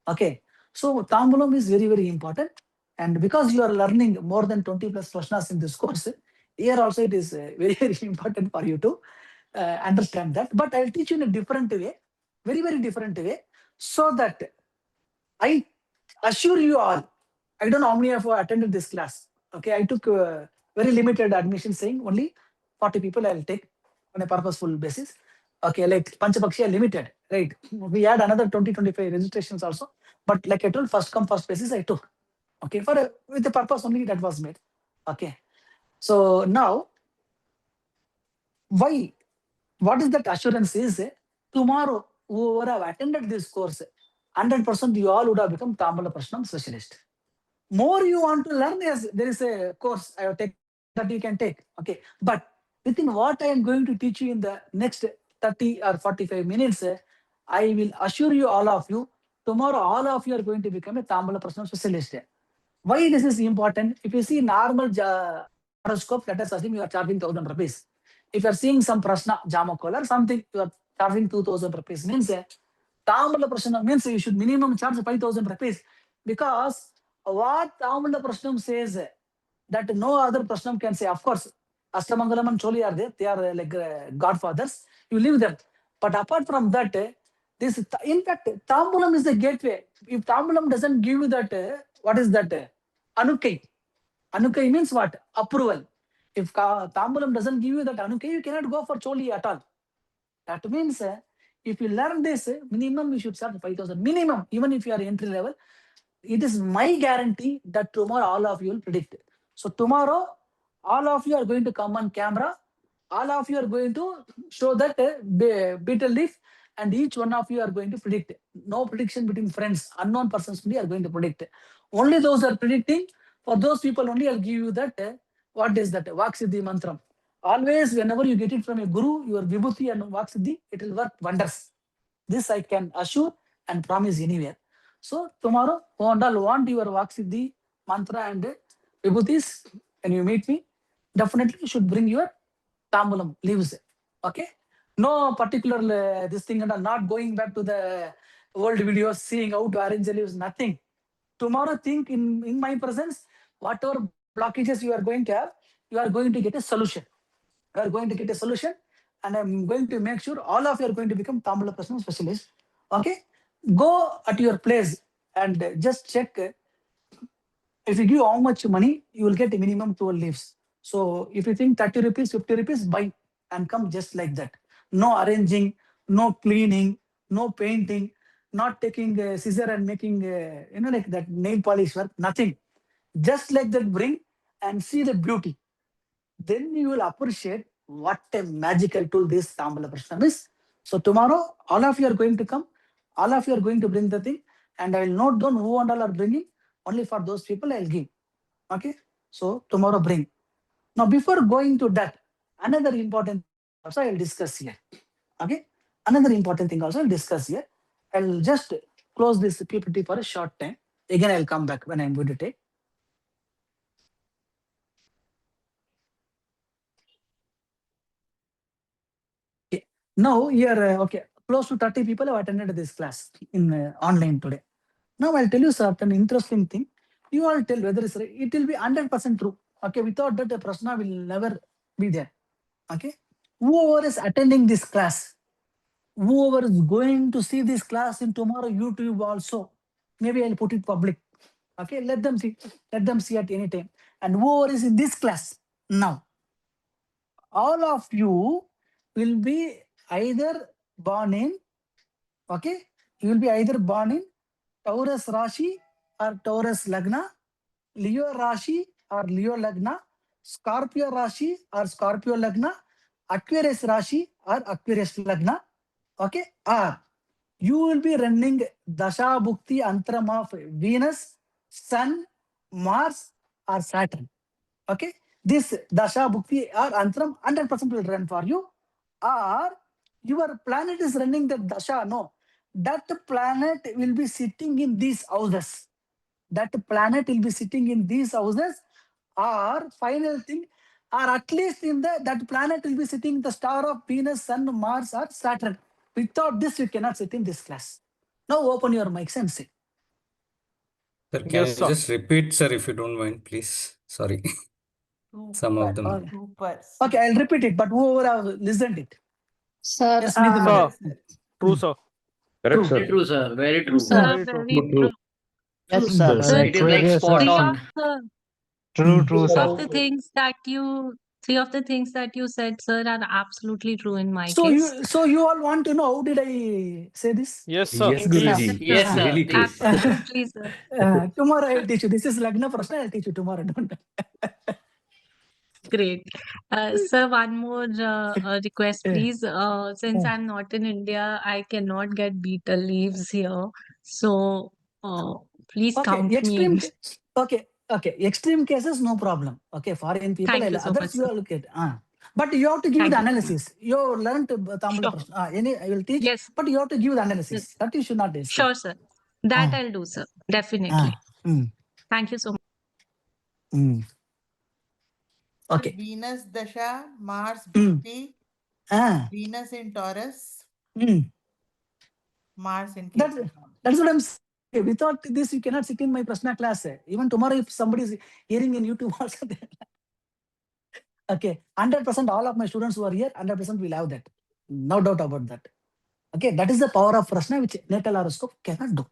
Okay. So tambulam is very, very important. And because you are learning more than 20 plus prashnas in this course, here also it is very, very important for you to understand that. But I'll teach you in a different way, very, very different way, so that I assure you all, I don't know how many of you attended this class. Okay, I took very limited admission, saying only 40 people I'll take on a purposeful basis. Okay, like Panchapakshya limited, right? We had another 20-25 registrations also. But like I told, first come, first basis I took. Okay, with the purpose only that was made. Okay. So now, why? What is that assurance is, tomorrow, whoever have attended this course, 100% you all would have become Tamboola Prasannam specialist. More you want to learn, yes, there is a course I have taken that you can take. Okay. But within what I am going to teach you in the next 30 or 45 minutes, I will assure you, all of you, tomorrow all of you are going to become a Tamboola Prasannam specialist. Why this is important? If you see normal horoscope, let us assume you are charging 1,000 rupees. If you are seeing some prashna, Jamakola or something, you are charging 2,000 rupees. Means Tamboola Prasannam means you should minimum charge 5,000 rupees. Because what Tamboola Prasannam says, that no other Prasannam can say. Of course, Ashtamangalam and Choli are there. They are like godfathers. You leave them. But apart from that, in fact, Tambulam is the gateway. If Tambulam doesn't give you that, what is that? Anukai. Anukai means what? Approval. If Tambulam doesn't give you that Anukai, you cannot go for Choli at all. That means if you learn this, minimum you should charge 5,000. Minimum, even if you are entry level. It is my guarantee that tomorrow all of you will predict. So tomorrow, all of you are going to come on camera. All of you are going to show that beetle leaf, and each one of you are going to predict. No prediction between friends. Unknown persons only are going to predict. Only those are predicting. For those people only, I'll give you that. What is that? Vaksiddhi mantram. Always, whenever you get it from a guru, your vibhuti and vaksiddhi, it will work wonders. This I can assure and promise anywhere. So tomorrow, who and all want your vaksiddhi, mantra and vibhutis, when you meet me, definitely you should bring your tambulam leaves. Okay? No particular this thing, and not going back to the old videos, seeing how to arrange the leaves, nothing. Tomorrow, think in my presence, whatever blockages you are going to have, you are going to get a solution. You are going to get a solution, and I'm going to make sure all of you are going to become Tamboola Prasannam specialist. Okay? Go at your place and just check. If you give how much money, you will get a minimum 12 leaves. So if you think 30 rupees, 50 rupees, buy and come just like that. No arranging, no cleaning, no painting, not taking a scissor and making, like that nail polish work, nothing. Just like that, bring and see the beauty. Then you will appreciate what a magical tool this Tamboola Prasannam is. So tomorrow, all of you are going to come, all of you are going to bring the thing, and I will note down who and all are bringing. Only for those people I will give. Okay. So tomorrow bring. Now before going to that, another important thing also I will discuss here. Okay. Another important thing also I will discuss here. I will just close this PPT for a short time. Again, I'll come back when I'm going to take. Okay. Now here, okay, close to 30 people have attended this class in online today. Now I'll tell you certain interesting thing. You all tell whether it's right. It will be 100% true. Okay, without that, a Prasna will never be there. Okay, whoever is attending this class, whoever is going to see this class in tomorrow YouTube also, maybe I'll put it public. Okay, let them see at any time. And whoever is in this class now, all of you will be either born in, okay, you will be either born in Taurus Rashi or Taurus Lagna, Leo Rashi or Leo Lagna, Scorpio Rashi or Scorpio Lagna, Aquarius Rashi or Aquarius Lagna, okay, or you will be running Dasha Bhukti Antram of Venus, Sun, Mars or Saturn. Okay, this Dasha Bhukti or Antram 100% will run for you, or your planet is running the Dasha. No, that planet will be sitting in these houses. That planet will be sitting in these houses, or final thing, or at least in that planet will be sitting the star of Venus, Sun, Mars, or Saturn. Without this, you cannot sit in this class. Now open your mics and sit. Sir, can Yes, you sir. just repeat, sir, if you don't mind, please? Sorry. Some of them. Okay, I'll repeat it, but whoever have listened it. Sir, Yes, Nidhi Sir, madam. true, sir. Correct, True. sir. Very true, sir. Very true. sir, Very true. very True. Yes, True. sir. It is like Aquarius spot are on. True, Mm. true, Three sir. of the things that you said, sir, are absolutely true in my So case. you all want to know how did I say this? Yes, sir. Yes, Yes, Guruji. Yes, It's sir. really true. Please. Absolutely, sir. Tomorrow I'll teach you. This is Lagna Prasannam. I'll teach you tomorrow. Don't. Great. Sir, one more request, Yeah. please. Since Yeah. I'm not in India, I cannot get beetle leaves here. So please Okay, count me extreme. in. Okay, extreme cases no problem. Okay, foreign people. Thank you so Others much, you sir. are look at. But you have to give Thank the you so much. analysis. You learned Tamboola Sure. Prasannam. Any I will teach, Yes, but you have to give the analysis. That you should not escape. sure, sir. That Ah, I'll do, sir. Definitely. ah, mm, Thank you so much. mm. Okay. Venus Dasha, Mars Mm. Bhukti, Ah, Venus in Taurus, mm. Mars in That's Capricorn. that's what I'm saying. Without this, you cannot sit in my Prashna class. Even tomorrow, if somebody is hearing in YouTube also, okay, 100% all of my students who are here, 100% will have that. No doubt about that. Okay, that is the power of Prashna which natal horoscope cannot do.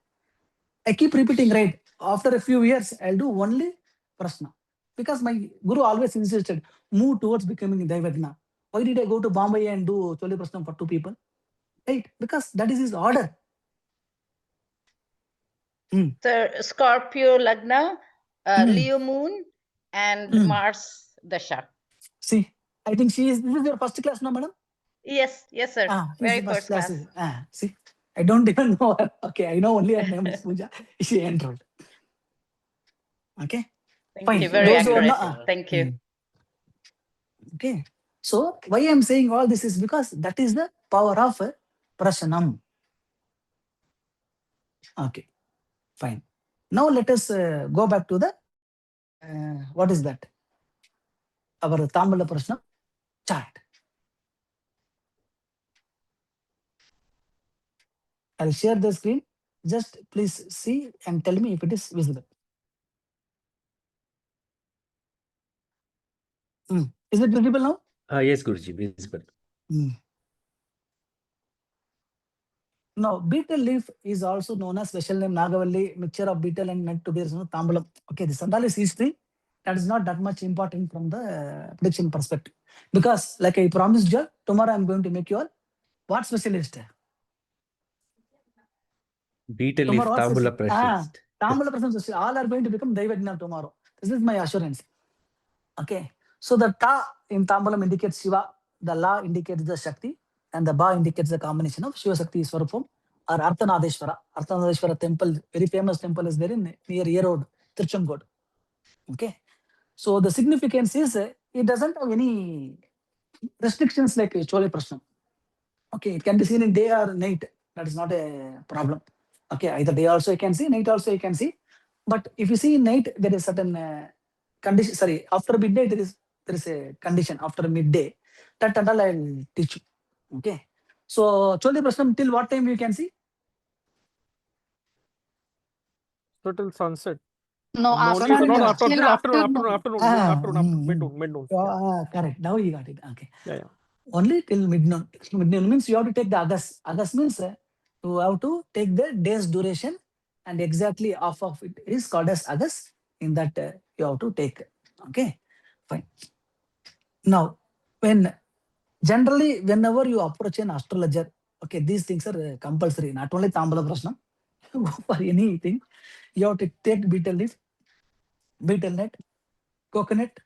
I keep repeating, right? After a few years, I'll do only Prashna. Because my Guru always insisted, move towards becoming Daivagna. Why did I go to Bombay and do Choli Prashna for 2 people? Right? Because that is his order. Mm, Sir, Scorpio Lagna, mm, Leo Moon, and mm. Mars Dasha. See, I think this is your first class, no, madam? Yes, sir. This Very is first first class. class. See, I don't even know her. Okay, I know only her name is Pooja. She enrolled. Okay, Thank fine. you. Very Those who are accurate. not, Thank you. Okay. So why I'm saying all this is because that is the power of Prasannam. Okay, fine. Now let us go back to the what is that? Our Tamboola Prasannam chart. I'll share the screen. Just please see and tell me if it is visible. Is it visible now? Yes, Guruji, visible. Now, beetle leaf is also known as special name Nagavalli, mixture of beetle and nut together, Tambulam. Okay, this all is history. That is not that much important from the prediction perspective. Because, like I promised you, tomorrow I'm going to make you all what specialist? Beetle leaf, Tomorrow, what Tamboola specialist? Prasannam. Tamboola Prasannam. All are going to become Daivagna tomorrow. This is my assurance. Okay. So the Ta in Tambulam indicates Shiva, the La indicates the Shakti, and the Ba indicates the combination of Shiva Shakti Swarupam or Arthanadeshwara. Arthanadeshwara temple, very famous temple is there in near Yerod, Tirchangod. Okay. So the significance is it doesn't have any restrictions like Chole Prasannam. Okay, it can be seen in day or night. That is not a problem. Okay, either day also you can see, night also you can see. But if you see in night, there is certain condition. Sorry, after midday there is a condition after midday. That and all I will teach you. Okay. So Choli Prasannam till what time you can see? So till sunset. No, Morning, afternoon, not yeah. after, till till afternoon, Ah, midnoon. correct. Now you got it. Okay. Yeah. Only till midnoon. Midnoon means you have to take the August. August means you have to take the day's duration, and exactly half of it is called as August. In that you have to take. Okay, fine. Now, generally whenever you approach an astrologer, okay, these things are compulsory. Not only Tamboola Prasannam, for anything, you have to take betel leaf, betel nut, coconut,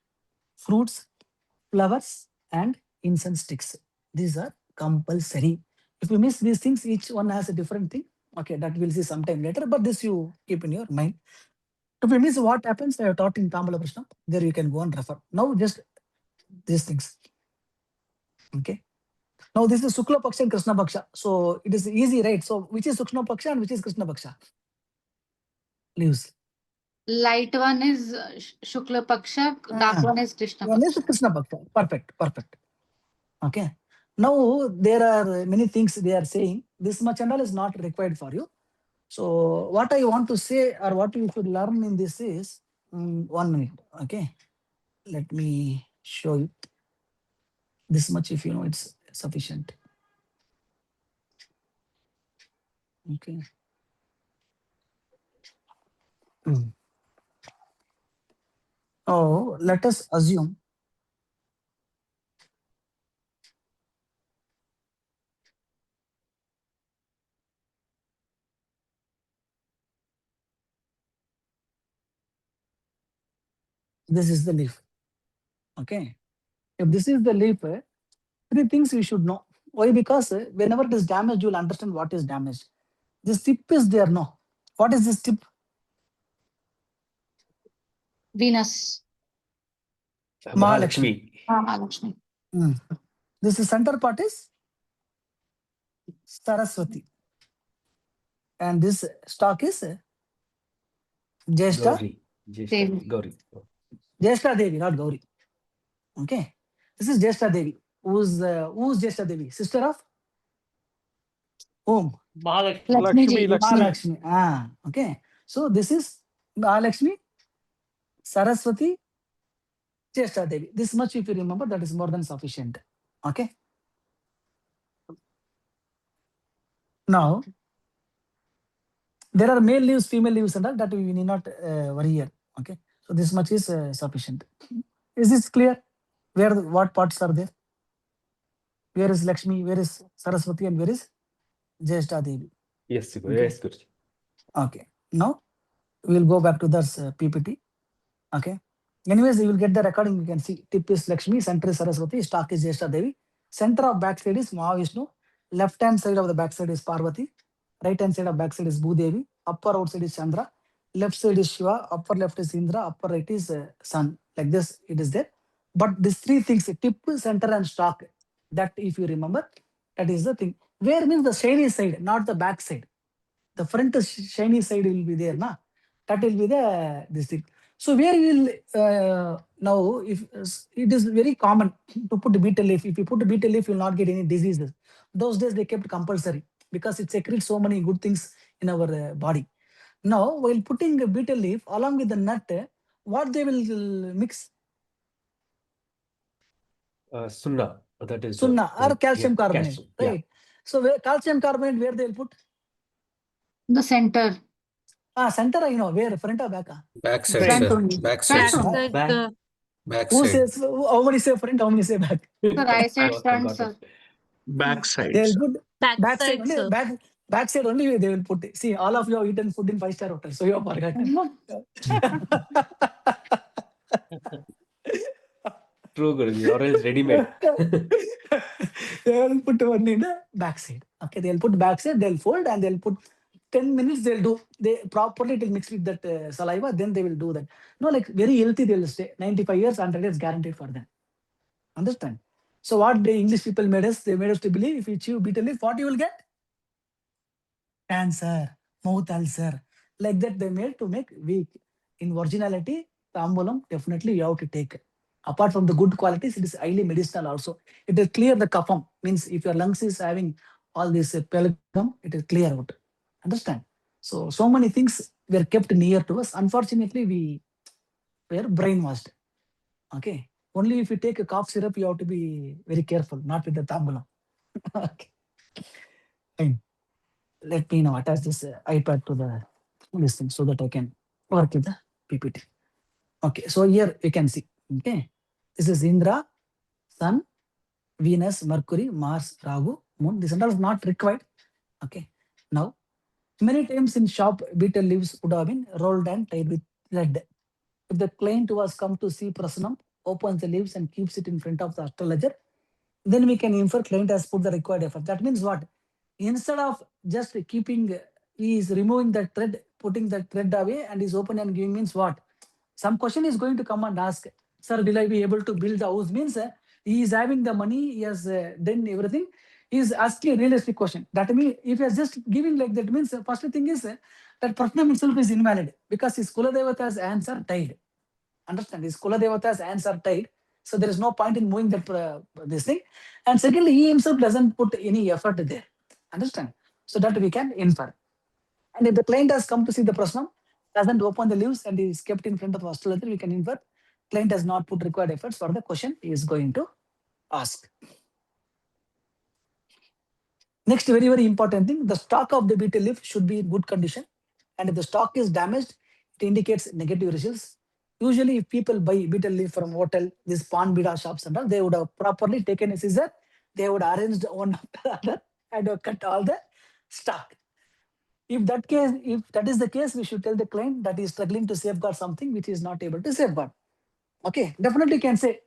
fruits, flowers, and incense sticks. These are compulsory. If you miss these things, each one has a different thing. Okay, that we'll see sometime later, but this you keep in your mind. If you miss what happens, I have taught in Tamboola Prasannam, there you can go and refer. Now just these things. Okay. Now this is Shukla Paksha and Krishna Paksha. So it is easy, right? So which is Shukla Paksha and which is Krishna Paksha? Leaves. light one is Shukla Paksha, dark one is Krishna One is Paksha. Krishna Paksha. Perfect. Okay. Now there are many things they are saying. This much and all is not required for you. So what I want to say or what you should learn in this is 1 minute. Okay. Let me show you this much. If you know it's sufficient. Okay. Oh, let us assume this is the leaf. Okay. If this is the leaf, three things you should know. Why? Because whenever it is damaged, you will understand what is damaged. This tip is there, no? What is this tip? Venus. Mahalakshmi. Mahalakshmi. This is center part is Saraswati. And this stalk is Jeshta. Gauri. Jeshta Devi, not Gauri. Okay. This is Jeshta Devi. Who's Jeshta Devi? Sister of whom? Lakshmi ji. Mahalakshmi. Okay. So this is Mahalakshmi, Saraswati, Jeshta Devi. This much if you remember, that is more than sufficient. Okay. Now, there are male leaves, female leaves and all that we need not worry here. Okay. So this much is sufficient. Is this clear? What parts are there? Where is Lakshmi? Where is Saraswati? And where is Jeshta Devi? Yes, Okay. yes, Guruji. Okay. Now we'll go back to this PPT. Okay. Anyways, you will get the recording. You can see tip is Lakshmi, center is Saraswati, stalk is Jeshta Devi. Center of backside is Mahavishnu. Left hand side of the backside is Parvati. Right hand side of backside is Bhudevi. Upper outside is Chandra. Left side is Shiva. Upper left is Indra. Upper right is Sun. Like this, it is there. But these three things, tip, center, and stalk, that if you remember, that is the thing. Where means the shiny side, not the back side. The front shiny side will be there, na? That will be the this thing. So where you will now, if it is very common to put betel leaf. If you put betel leaf, you will not get any diseases. Those days they kept compulsory because it secretes so many good things in our body. Now, while putting a betel leaf along with the nut, what they will mix? Sunna. That is Sunna or calcium carbonate, calcium. Yeah. right? So where calcium carbonate, where they will put? The center. Center, I know. Where? Front or back? Backside, Front sir. only. Backside, Front sir. only. Back. Who Backside. says, how many say front, how many say back? Sir, I said Got front, it. sir. Backside, They'll sir. put backside Backside, only, sir. backside only they will put. See, all of you have eaten food in 5-star hotel, so you have forgotten. True, Guruji. Or else ready-made. They will put only in the backside. Okay, they'll put backside, they'll fold and they'll put 10 minutes, they'll do. They properly it will mix with that saliva, then they will do that. No, like very healthy, they will stay. 95 years, 100 years guaranteed for them. Understand? So what the English people made us, they made us to believe if you chew betel leaf, what you will get? Cancer. mouth ulcer. Like that they made to make weak. In originality, tambulam definitely you have to take. Apart from the good qualities, it is highly medicinal also. It will clear the kapham. Means if your lungs is having all this pelgam, it will clear out. Understand? So many things were kept near to us. Unfortunately, we were brainwashed. Okay. Only if you take a cough syrup, you have to be very careful, not with the tambulam. Okay. Fine. Let me now attach this iPad to the this thing so that I can work with the PPT. Okay. So here you can see. Okay. This is Indra, Sun, Venus, Mercury, Mars, Rahu, Moon. This and all is not required. Okay. Now, many times in shop, betel leaves would have been rolled and tied with thread. If the client was come to see Prasannam, opens the leaves and keeps it in front of the astrologer, then we can infer client has put the required effort. That means what? Instead of just keeping, he is removing the thread, putting the thread away and is open and giving means what? Some question is going to come and ask, sir, will I be able to build the house? Means he is having the money, he has done everything. He is asking a realistic question. That means if he is just giving like that means first thing is that Prasannam itself is invalid because his Kuladevata's hands are tied. Understand? His Kuladevata's hands are tied. So there is no point in moving that this thing. And secondly, he himself doesn't put any effort there. Understand? So that we can infer. And if the client has come to see the Prasannam, doesn't open the leaves and is kept in front of the astrologer, we can infer client has not put required efforts for the question he is going to ask. Next, very, very important thing, the stock of the betel leaf should be in good condition. And if the stock is damaged, it indicates negative results. Usually, if people buy betel leaf from hotel, these pan bida shops and all, they would have properly taken a scissor, they would arrange one after the other and have cut all the stock. If that is the case, we should tell the client that he is struggling to safeguard something which he is not able to safeguard. Okay, definitely can say,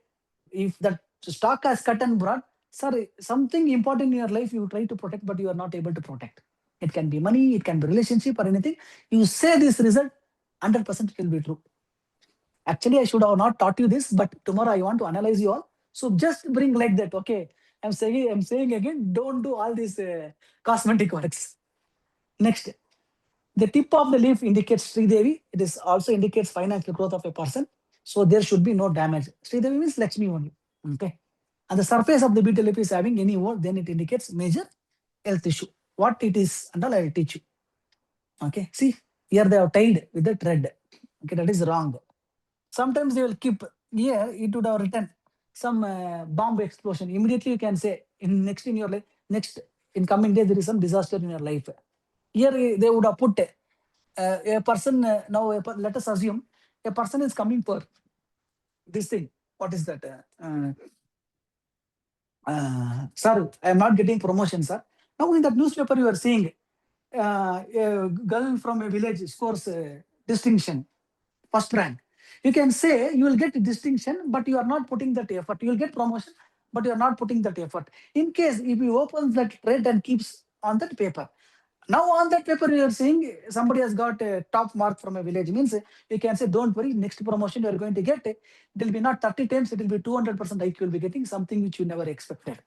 if that stock has cut and brought, sir, something important in your life you try to protect, but you are not able to protect. It can be money, it can be relationship or anything. You say this result, 100% it will be true. Actually, I should have not taught you this, but tomorrow I want to analyze you all. So just bring like that, okay? I'm saying again, don't do all these cosmetic works. Next, the tip of the leaf indicates Sridevi. It is also indicates financial growth of a person. So there should be no damage. Sridevi means Lakshmi only. Okay. And the surface of the betel leaf is having any wound, then it indicates major health issue. What it is, and all I will teach you. Okay. See, here they have tied with the thread. Okay, that is wrong. Sometimes they will keep here, it would have written some bomb explosion. Immediately you can say in next in your life, next in coming days, there is some disaster in your life. Here they would have put a person, let us assume a person is coming for this thing. What is that? Sir, I am not getting promotion, sir. Now in that newspaper you are seeing a girl from a village scores distinction, first rank. You can say you will get distinction, but you are not putting that effort. You will get promotion, but you are not putting that effort. In case if you open that thread and keeps on that paper, now on that paper you are saying somebody has got a top mark from a village, means you can say don't worry, next promotion you are going to get, it will be not 30 times, it will be 200% IQ you will be getting, something which you never expected.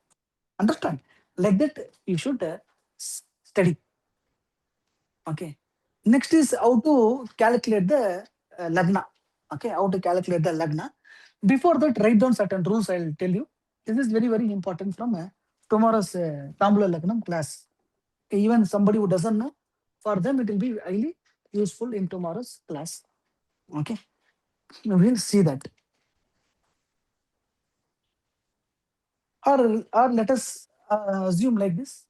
Understand? Like that you should study. Okay. Next is how to calculate the Lagna. Okay, how to calculate the Lagna. Before that, write down certain rules I will tell you. This is very, very important from tomorrow's Tamboola Lagnam class. Even somebody who doesn't know, for them it will be highly useful in tomorrow's class. Okay, we will see that. Or let us assume like this.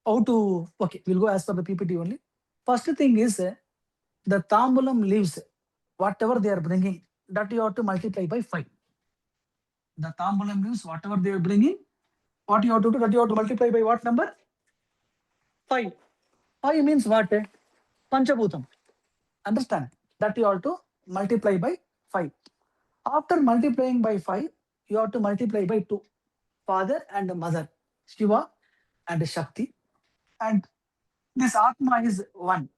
How to, okay, we'll go as per the PPT only. First thing is the tambulam leaves, whatever they are bringing, that you have to multiply by 5. The tambulam leaves, whatever they are bringing, what you have to do, that you have to multiply by what number? 5. 5 means what? Panchabhutam. Understand? That you have to multiply by 5. After multiplying by 5, you have to multiply by 2. Father and mother, Shiva and Shakti. And this Atma is 1,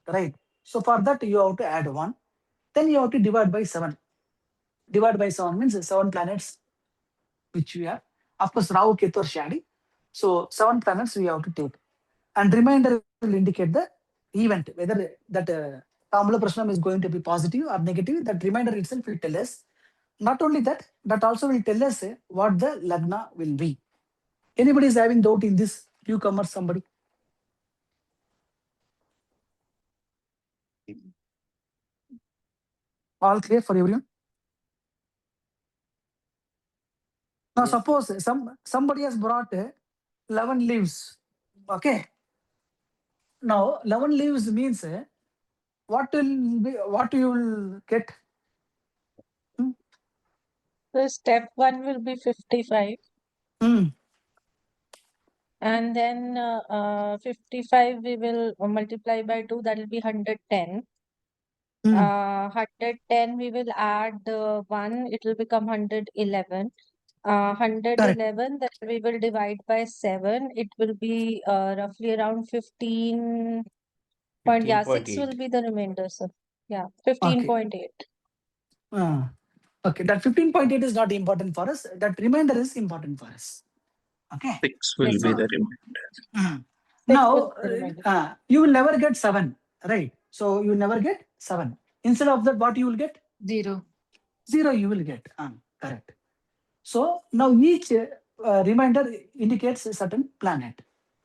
right? So for that, you have to add 1. Then you have to divide by 7. Divide by 7 means 7 planets, which we have. Of course, Rahu, Ketu are shady. So 7 planets we have to take. And remainder will indicate the event, whether that Tamboola Prasannam is going to be positive or negative, that reminder itself will tell us. Not only that, that also will tell us what the Lagna will be. Anybody is having doubt in this? Newcomer, somebody? All clear for everyone? Now, suppose somebody has brought 11 leaves. Okay. Now, 11 leaves means what you will get? So step 1 will be 55. Hmm. And then 55 we will multiply by 2, that will be 110. 110 we will add 1, it will become 111. 111 that we will divide by 7, it will be roughly around 15. Yeah, 6 will 15.8. be the remainder, sir. Yeah, 15.8. Okay, that 15.8 is not important for us. That remainder is important for us. Okay. 6 will Yes, be sir. the remainder. Now, the remainder. you will never get 7, right? So you will never get 7. Instead of that, what you will get? 0. 0 you will get. Correct. So now each remainder indicates a certain planet.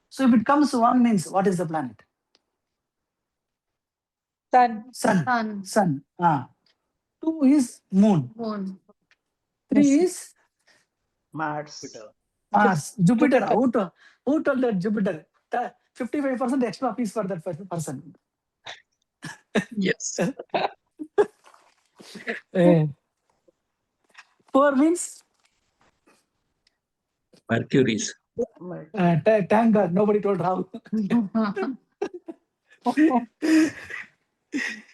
So if it comes 1 means what is the planet? Sun. Sun. Sun. 2 is moon. Moon. 3 Yes. is Mars. Mars. Jupiter. Who told that Jupiter? 55% extra fees for that person. Yes. 4 means Mercury's. thank God nobody told how.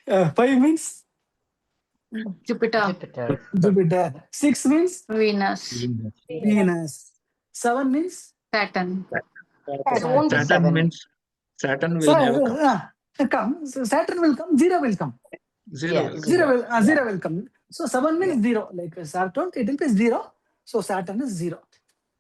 5 means Jupiter. Jupiter. 6 means Venus. Venus. 7 means Saturn. It won't be Saturn 7. means Saturn will never come. come. So Saturn will come. 0 will come. Zero Yeah, will come. Zero will, Yeah. 0 will come. So 7 means 0. Like Saturn, it will be 0. So Saturn is 0.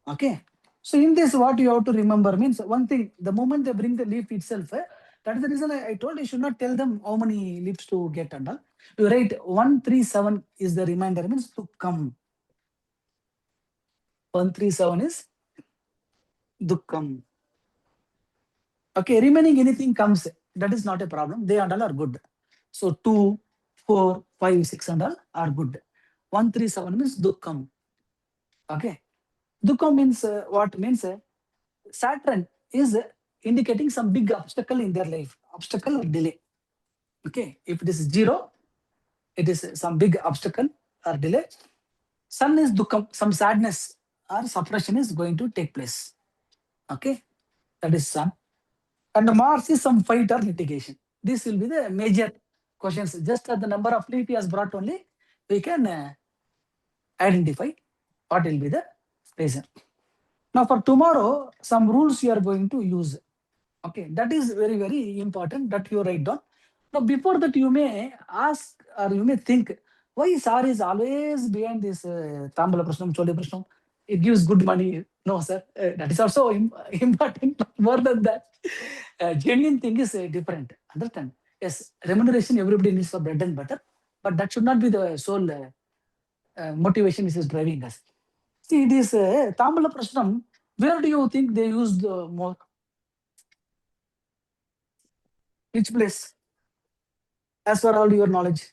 Okay. So in this, what you have to remember means one thing, the moment they bring the leaf itself, that is the reason I told you should not tell them how many leaves to get and all. You write 137 is the reminder, means to come. 137 is Dukkam. Okay, remaining anything comes, that is not a problem. They and all are good. So 2, 4, 5, 6 and all are good. 137 means Dukkam. Okay. Dukkam means what means Saturn is indicating some big obstacle in their life, obstacle or delay. Okay. If it is 0, it is some big obstacle or delay. Sun is Dukkam, some sadness or suppression is going to take place. Okay. That is Sun. And Mars is some fight or litigation. This will be the major questions. Just at the number of leaf he has brought only, we can identify what will be the reason. Now for tomorrow, some rules you are going to use. Okay, that is very, very important that you write down. Now before that you may ask or you may think, why sir is always behind this Tamboola Prasannam, Choli Prasannam? It gives good money. No sir, that is also important. More than that, genuine thing is different. Understand? Yes, remuneration everybody needs for bread and butter, but that should not be the sole motivation which is driving us. See, this Tamboola Prasannam, where do you think they used more? Which place? As per all your knowledge,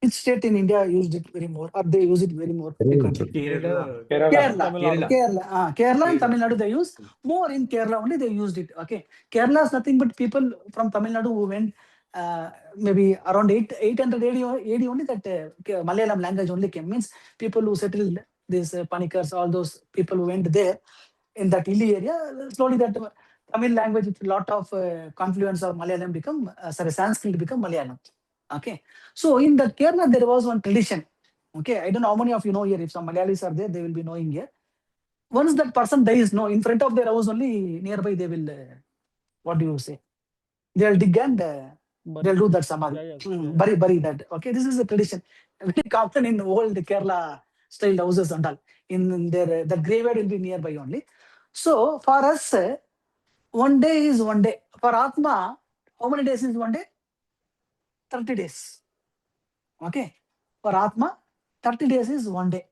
which state in India used it very more, or they use it very more frequently? Kerala. Kerala, Tamil Nadu. Kerala and Kerala. Tamil Nadu they use more. In Kerala only they used it. Okay, Kerala is nothing but people from Tamil Nadu who went maybe around 800 AD only that Malayalam language only came. Means people who settled these Panikars, all those people who went there in that hilly area. Slowly that Tamil language with a lot of confluence of Malayalam become Sanskrit become Malayalam. Okay, so in the Kerala there was one tradition. Okay, I don't know how many of you know here. If some Malayalis are there, they will be knowing here. Once that person dies, no, in front of their house only nearby, they will, what do you say? They'll dig and they'll do that samadhi. Bury that. Okay, this is a tradition. Very common in old Kerala style houses and all. In their, the graveyard will be nearby only. So for us, 1 day is 1 day. For Atma, how many days is 1 day? 30 days. Okay. For Atma, 30 days is 1 day.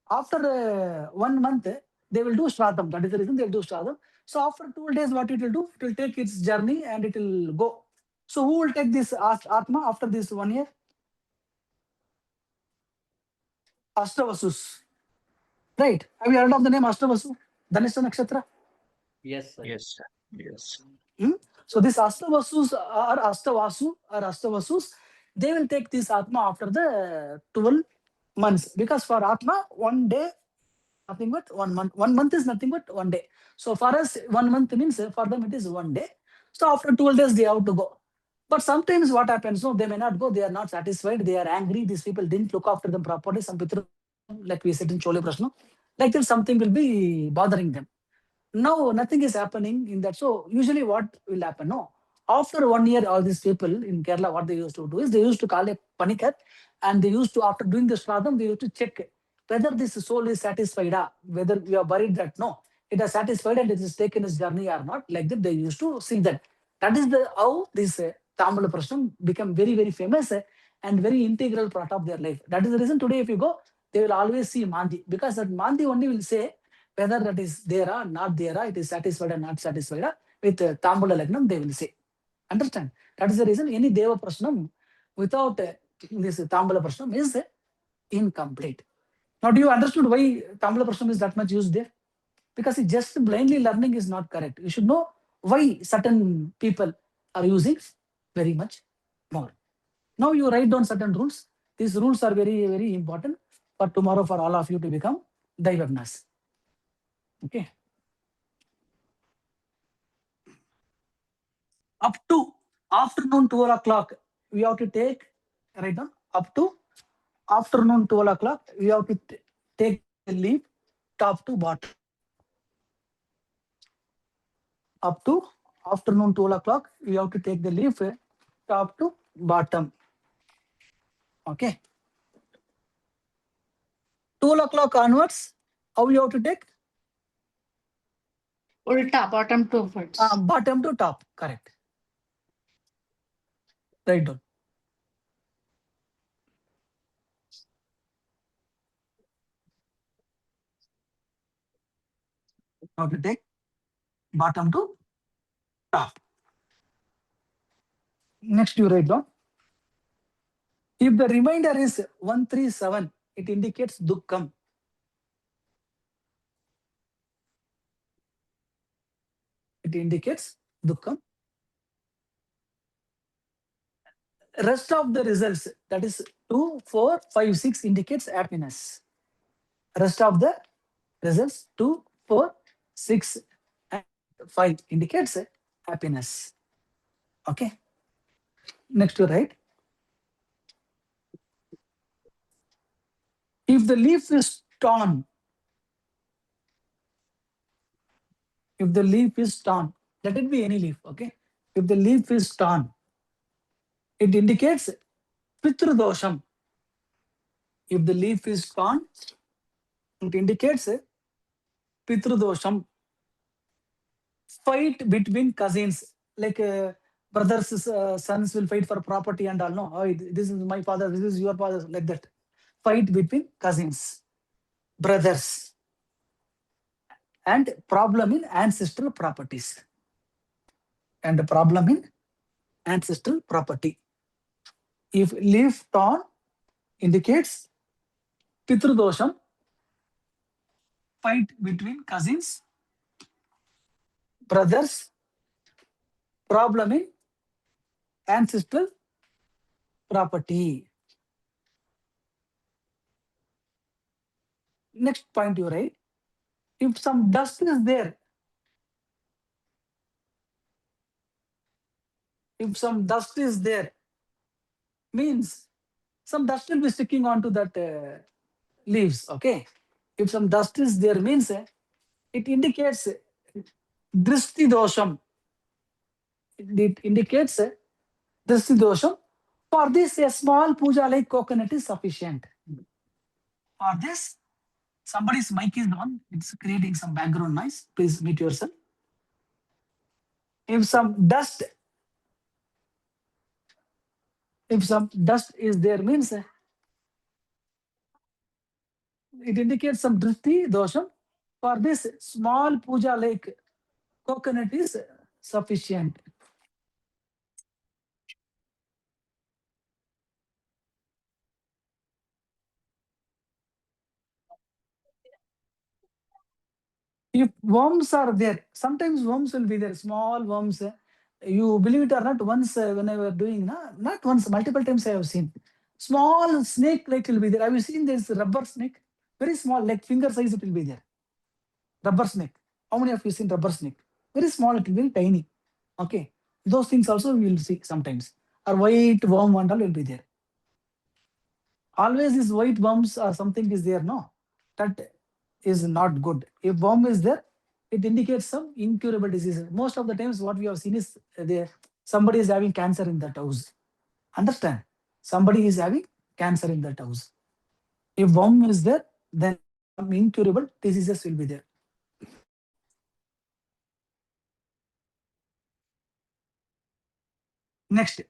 After 1 month, they will do Shradham. That is the reason they will do Shradham. So after 12 days, what it will do? It will take its journey and it will go. So who will take this Atma after this 1 year? Ashtavasus. Right. Have you heard of the name Ashtavasu? Dhanishta Nakshatra? Yes, sir. Yes, sir. Yes. So this Astavasus or Astavasus, they will take this Atma after the 12 months. Because for Atma, 1 day, nothing but 1 month. 1 month is nothing but 1 day. So for us, 1 month means for them it is 1 day. So after 12 days, they have to go. But sometimes what happens, no, they may not go, they are not satisfied, they are angry, these people didn't look after them properly, some people, like we said in Chole Prashanam, like that something will be bothering them. Now nothing is happening in that. So usually what will happen? No. After 1 year, all these people in Kerala, what they used to do is they used to call a panicker and they used to, after doing the Shradham, they used to check whether this soul is satisfied, whether we are worried that no, it is satisfied and it is taken its journey or not. Like that, they used to see that. That is the how this Tamboola Prasannam become very, very famous and very integral part of their life. That is the reason today, if you go, they will always see Mandi, because that Mandi only will say whether that is there or not there, it is satisfied or not satisfied. With Tamboola Lagnam, they will say. Understand? That is the reason any Deva Prasannam without this Tamboola Prasannam is incomplete. Now, do you understood why Tamboola Prasannam is that much used there? Because it just blindly learning is not correct. You should know why certain people are using very much more. Now you write down certain rules. These rules are very, very important for tomorrow for all of you to become Daivagnas. Okay. Up to afternoon 12 o'clock, we have to take, write down, up to afternoon 12 o'clock, we have to take the leaf top to bottom. Up to afternoon 12 o'clock, we have to take the leaf top to bottom. Okay. 12 o'clock onwards, how you have to take? Ulta, bottom to upwards. Bottom to top, correct. Write down. How to take bottom to top. Next, you write down. If the remainder is 137, it indicates Dukkam. It indicates Dukkam. Rest of the results, that is 2, 4, 5, 6 indicates happiness. Rest of the results 2, 4, 6, and 5 indicates happiness. Okay. Next to write. If the leaf is torn, let it be any leaf, okay? If the leaf is torn, it indicates Pitrudosham. If the leaf is torn, it indicates Pitrudosham. Fight between cousins, like brothers, sons will fight for property and all. No, oh, this is my father, this is your father, like that. Fight between cousins, brothers, and problem in ancestral properties. And problem in ancestral property. If leaf torn indicates Pitrudosham, fight between cousins, brothers, problem in ancestral property. Next point you write. If some dust is there, means some dust will be sticking onto that leaves, okay? If some dust is there, means it indicates Drishti Dosham. It indicates Drishti Dosham. For this, a small puja like coconut is sufficient. For this, somebody's mic is on. It's creating some background noise. Please mute yourself. If some dust is there means it indicates some drishti dosham. For this small puja like coconut is sufficient. If worms are there, sometimes worms will be there, small worms. You believe it or not, once when I was doing, not once, multiple times I have seen. Small snake like will be there. Have you seen this rubber snake? Very small, like finger size it will be there. Rubber snake. How many of you seen rubber snake? Very small, it will be tiny. Okay. Those things also we will see sometimes. Or white worm and all will be there. Always these white worms or something is there, no? That is not good. If worm is there, it indicates some incurable diseases. Most of the times what we have seen is somebody is having cancer in that house. Understand? Somebody is having cancer in that house. If worm is there, then some incurable diseases will be there. Next,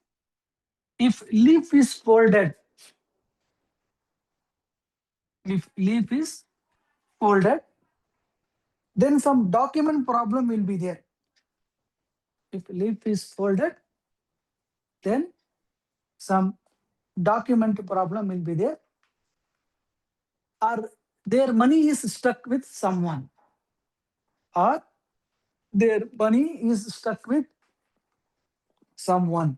if leaf is folded, then some document problem will be there. If leaf is folded, then some document problem will be there. Or their money is stuck with someone. Or their money is stuck with someone.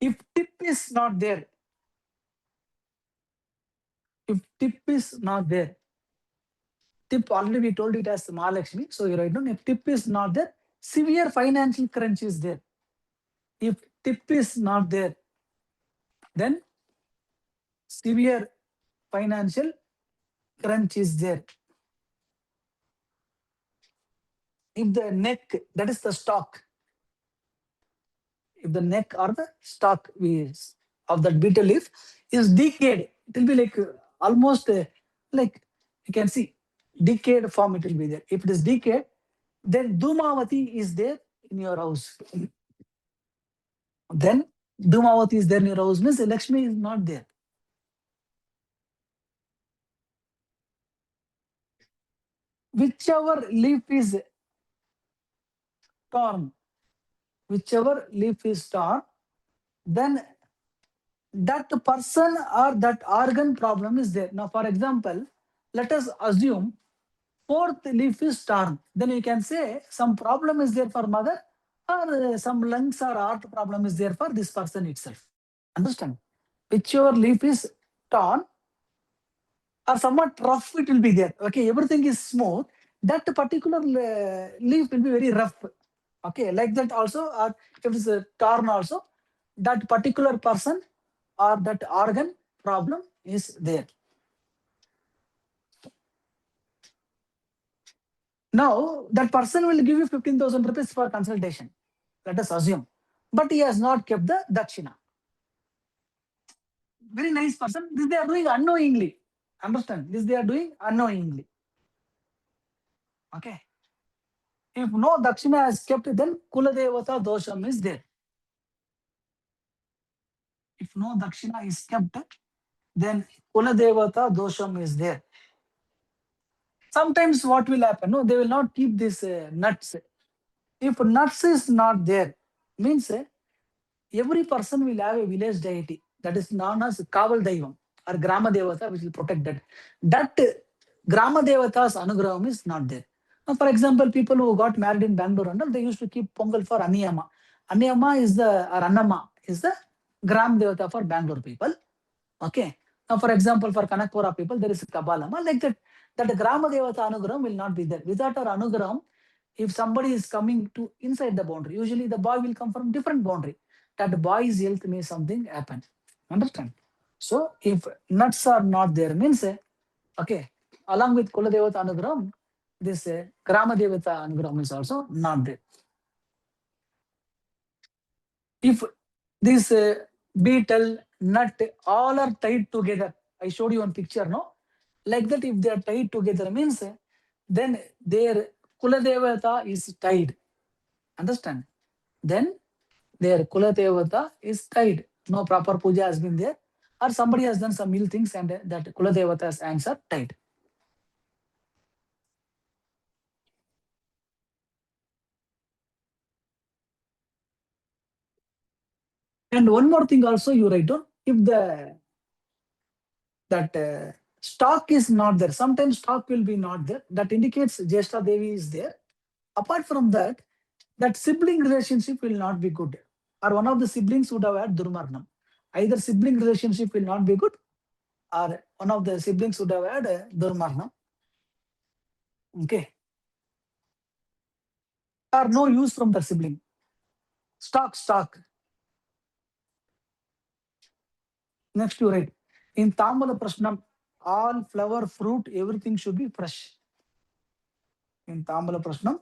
If tip is not there, tip already we told it as Mahalakshmi, so you write down, if tip is not there, severe financial crunch is there. If tip is not there, then severe financial crunch is there. If the neck, that is the stalk, if the neck or the stalk is of that betel leaf is decayed, it will be like almost like you can see decayed form it will be there. If it is decayed, then Dhumavati is there in your house. Then Dhumavati is there in your house means Lakshmi is not there. Whichever leaf is torn, then that person or that organ problem is there. Now, for example, let us assume fourth leaf is torn. Then you can say some problem is there for mother, or some lungs or heart problem is there for this person itself. Understand? Whichever leaf is torn or somewhat rough, it will be there. Okay, everything is smooth. That particular leaf will be very rough. Okay, like that also, or if it's torn also, that particular person or that organ problem is there. Now, that person will give you 15,000 rupees for consultation. Let us assume. But he has not kept the dakshina. Very nice person. This they are doing unknowingly. Understand? This they are doing unknowingly. Okay. If no dakshina is kept, then Kuladevata dosham is there. If no dakshina is kept, then Kuladevata dosham is there. Sometimes what will happen? No, they will not keep this nuts. If nuts is not there, means every person will have a village deity that is known as Kaval Daivam or Grama Devata, which will protect that. That Grama Devata's Anugraham is not there. Now, for example, people who got married in Bangalore and all, they used to keep Pongal for Aniyama. Aniyama is or Annama is the Gram Devata for Bangalore people. Okay. Now, for example, for Kanakpura people, there is Kabalama. Like that, that Grama Devata Anugraham will not be there. Without our Anugraham, if somebody is coming to inside the boundary, usually the boy will come from different boundary. That boy's health may something happen. Understand? So, if nuts are not there, means, okay, along with Kula Devata Anugraham, this Grama Devata Anugraham is also not there. If this beetle, nut, all are tied together, I showed you one picture, no? Like that, if they are tied together, means then their Kuladevata is tied. Understand? Then their Kuladevata is tied. No proper puja has been there, or somebody has done some ill things and that Kuladevata's hands are tied. And one more thing also you write down, if that stock is not there, sometimes stock will be not there, that indicates Jeshta Devi is there. Apart from that, that sibling relationship will not be good, or one of the siblings would have had Durmarnam. Either sibling relationship will not be good, or one of the siblings would have had Durmarnam. Okay. Or no use from the sibling. Stock. Next you write, in Tamboola Prasannam, all flower, fruit, everything should be fresh. In Tamboola Prasannam,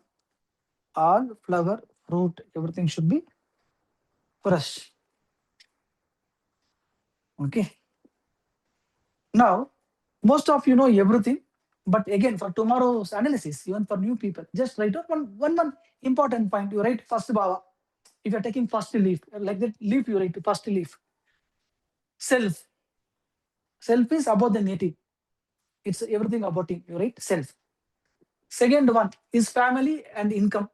all flower, fruit, everything should be fresh. Okay. Now, most of you know everything, but again, for tomorrow's analysis, even for new people, just write out one important point. You write first bhava. If you're taking first leaf, like that leaf, you write first leaf. Self. Self is about the native. It's everything about him. You write self. Second one is family and income.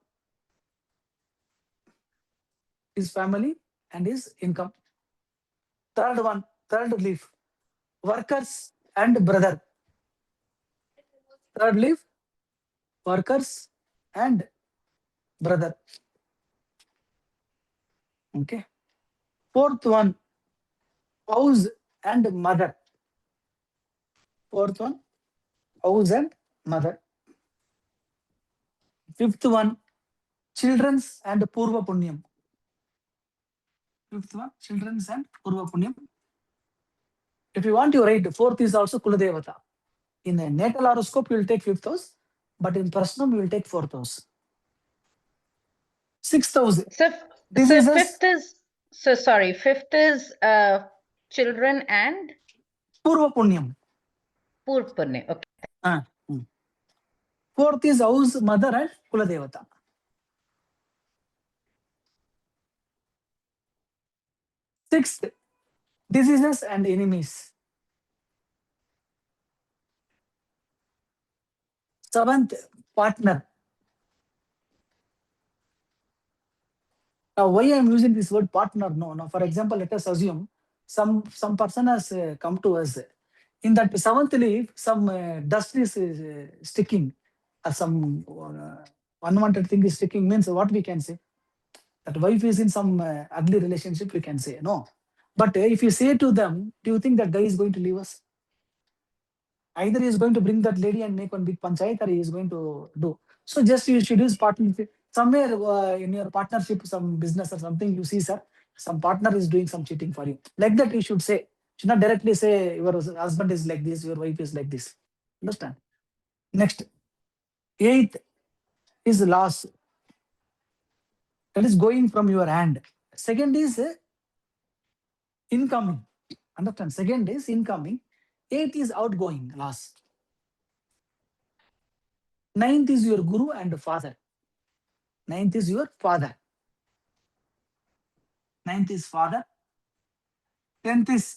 His family and his income. Third leaf, workers and brother. Third leaf, workers and brother. Okay. Fourth one, house and mother. Fourth one, house and mother. Fifth one, children's and Purva Punyam. Fifth one, children's and Purva Punyam. If you want to write, fourth is also Kuladevata. In a natal horoscope, you will take fifth house, but in Prasannam, you will take fourth house. Sixth house. So fifth is children and Purva Punyam. Purpurne. Okay. Fourth is house, mother, and Kuladevata. Sixth, diseases and enemies. Seventh, partner. Now, why I am using this word partner? No. For example, let us assume some person has come to us. In that seventh leaf, some dust is sticking, or some unwanted thing is sticking. Means what we can say? That wife is in some ugly relationship, we can say no. But if you say to them, do you think that guy is going to leave us? Either he is going to bring that lady and make one big panchayat, or he is going to do. So just you should use partnership. Somewhere in your partnership, some business or something, you see, sir, some partner is doing some cheating for you. Like that, you should say. You should not directly say your husband is like this, your wife is like this. Understand? Next, eighth is loss. That is going from your hand. Second is incoming. Understand? Second is incoming. Eighth is outgoing, loss. Ninth is your guru and father. Ninth is your father. Ninth is father. 10th is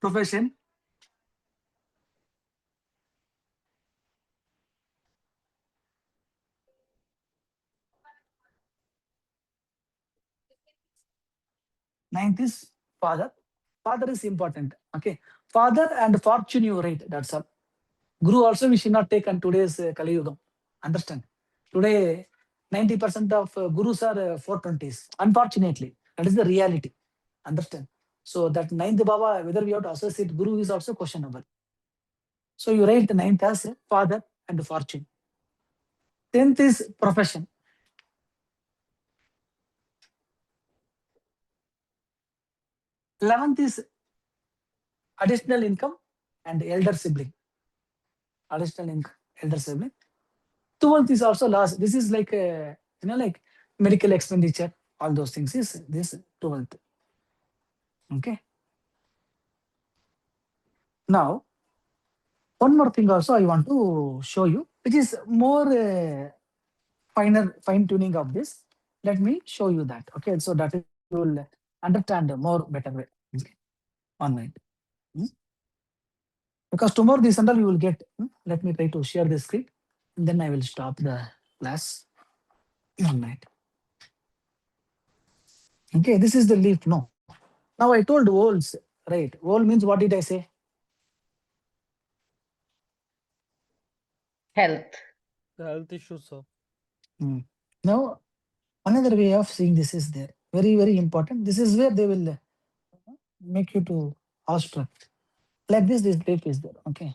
profession. Ninth is father. Father is important. Okay. Father and fortune you write. That's all. Guru also we should not take on today's Kali Yugam. Understand? Today, 90% of gurus are 420s. Unfortunately, that is the reality. Understand? So that ninth Baba, whether we have to associate Guru is also questionable. So you write the ninth as father and fortune. 10th is profession. 11th is additional income and elder sibling. Additional income, elder sibling. 12th is also loss. This is like like medical expenditure. All those things is this 12th. Okay. Now, one more thing also I want to show you. which is more fine tuning of this. Let me show you that. Okay, so that you will understand more better way. Okay. One minute. Because tomorrow this and all you will get. Let me try to share the screen. And then I will stop the class. One minute. Okay, this is the leaf. No. Now I told voles, right? Vole means what did I say? Health. The health issues, sir. Now, another way of seeing this is there. Very, very important. This is where they will make you to awestruck. Like this leaf is there. Okay.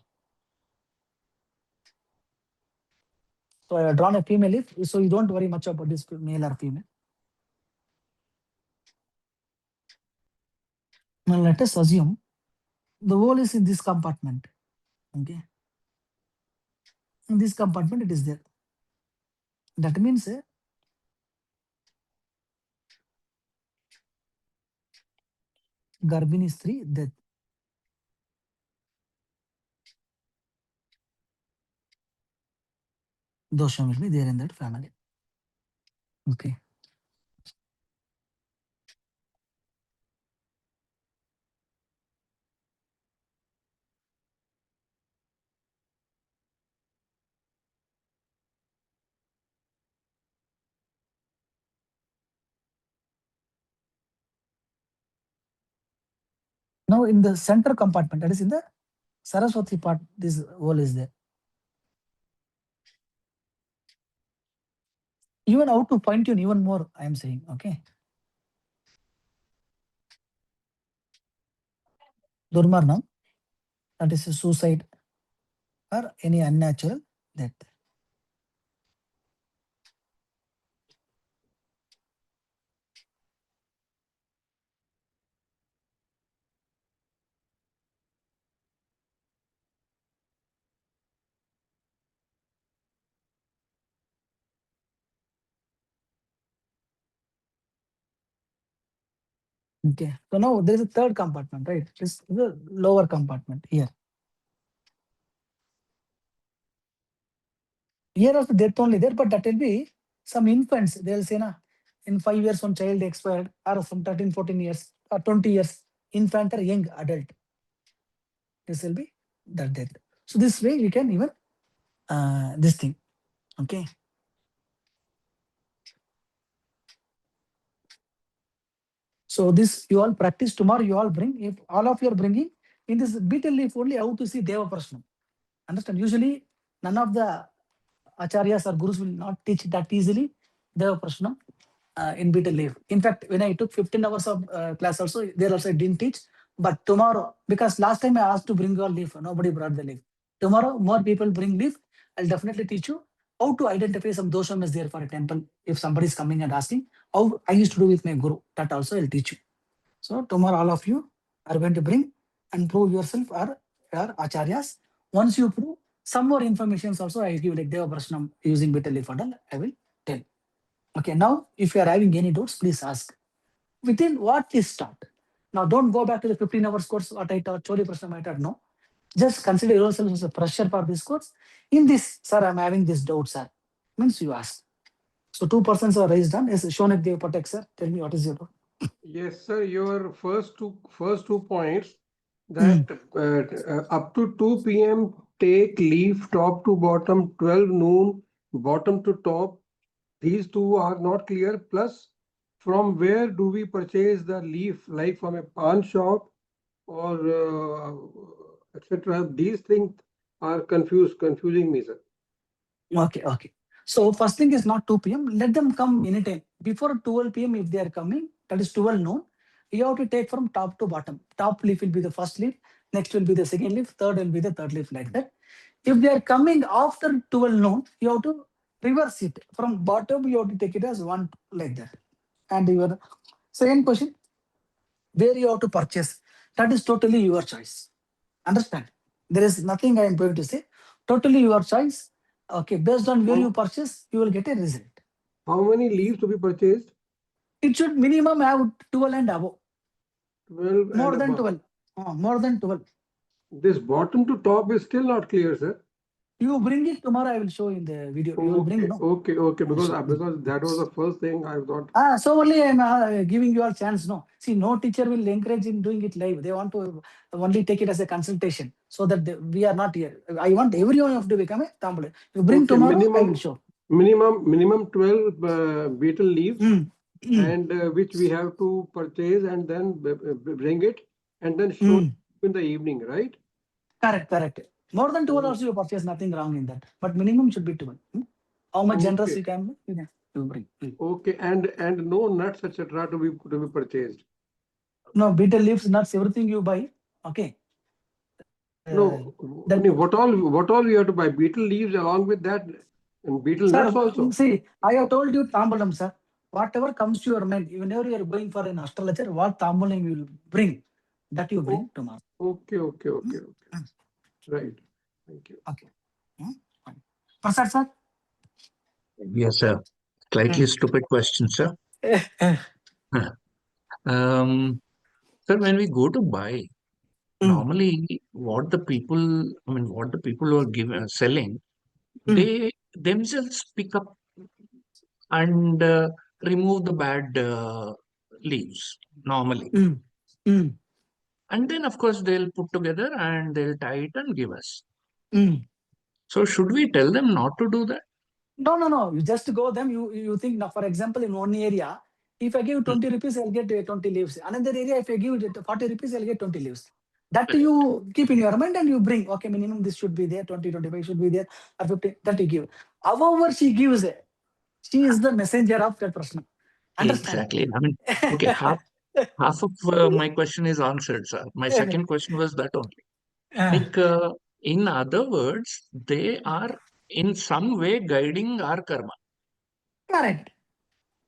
So I have drawn a female leaf. So you don't worry much about this male or female. Now let us assume the whole is in this compartment. Okay. In this compartment, it is there. That means Garbhini Stree, death. Dosha will be there in that family. Okay. Now in the center compartment, that is in the Saraswati part, this whole is there. Even how to fine tune even more, I am saying. Okay. Durmarnam, that is a suicide or any unnatural death. Okay. So now there is a third compartment, right? This is the lower compartment here. Here also death only there, but that will be some infants. They will say, na, in 5 years, one child expired, or from 13, 14 years, or 20 years, infant or young adult. This will be the death. So this way you can even this thing. Okay. So this you all practice tomorrow. You all bring. If all of you are bringing in this beetle leaf only, how to see Deva Prasannam. Understand? Usually none of the acharyas or gurus will not teach that easily Deva Prasannam in beetle leaf. In fact, when I took 15 hours of class also, there also I didn't teach. But tomorrow, because last time I asked to bring your leaf, nobody brought the leaf. Tomorrow, more people bring leaf. I'll definitely teach you how to identify some dosham is there for a temple. If somebody is coming and asking, how I used to do with my guru, that also I'll teach you. So tomorrow, all of you are going to bring and prove yourself or your acharyas. Once you prove, some more information also I give, like Deva Prasannam using beetle leaf and all, I will tell. Okay, now if you are having any doubts, please ask. Within what is taught? Now don't go back to the 15 hours course, what I taught, Chori Prasannam I taught, no. Just consider yourself as a fresher for this course. In this, sir, I'm having this doubt, sir. Means you ask. So 2 persons are raised on. Yes, Shonak Dev Patek, sir. Tell me what is your doubt. Yes, sir. Your first two points that up to 2 p.m. take leaf top to bottom, 12 noon bottom to top. These two are not clear. Plus, from where do we purchase the leaf? Like from a pawn shop or etc. These things are confusing me, sir. Okay. So first thing is not 2 p.m. Let them come anytime. Before 12 p.m. if they are coming, that is 12 noon, you have to take from top to bottom. Top leaf will be the first leaf, next will be the second leaf, third will be the third leaf, like that. If they are coming after 12 noon, you have to reverse it. From bottom, you have to take it as one, like that. And your second question, where you have to purchase, that is totally your choice. Understand? There is nothing I am going to say. Totally your choice. Okay, based on where you purchase, you will get a result. How many leaves to be purchased? It should minimum have 12 and above. 12 More and than above. 12. More than 12. This bottom to top is still not clear, sir. You bring it tomorrow. I will show in the video. You will bring, no? Okay. Because that was the first thing I thought. So only I am giving you a chance. No, see, no teacher will encourage in doing it live. They want to only take it as a consultation, so that we are not here. I want everyone to become a Tambula. You bring Okay, tomorrow, I will show. Minimum 12 betel leaves, and which we have to purchase and then bring it and then show in the evening, right? Correct. More than 12 hours you purchase, nothing wrong in that. But minimum should be 12. How much generous you can be, you bring. Okay, and no nuts, etc. to be purchased. No, betel leaves, nuts, everything you buy. Okay. No, what all we have to buy? Betel leaves along with that, and betel nuts also. See, I have told you Tambulam, sir. Whatever comes to your mind, whenever you are going for an astrologer, what Tambulam you will bring, that you bring tomorrow. Okay. Right. Thank you. Okay. Prasad, sir? Yes, sir. Slightly stupid question, sir. Sir, when we go to buy, normally what the people who are selling, they themselves pick up and remove the bad leaves normally. And then, of course, they'll put together and they'll tie it and give us. So should we tell them not to do that? No. You just go them. You think now, for example, in one area, if I give 20 rupees, I'll get 20 leaves. Another area, if I give it 40 rupees, I'll get 20 leaves. That you keep in your mind and you bring. Okay, minimum this should be there, 20, 25 should be there, or 50. That you give. However, she gives, she is the messenger of that person. Understand? Exactly. Okay, half of my question is answered, sir. My second question was that only. In other words, they are in some way guiding our karma. Correct.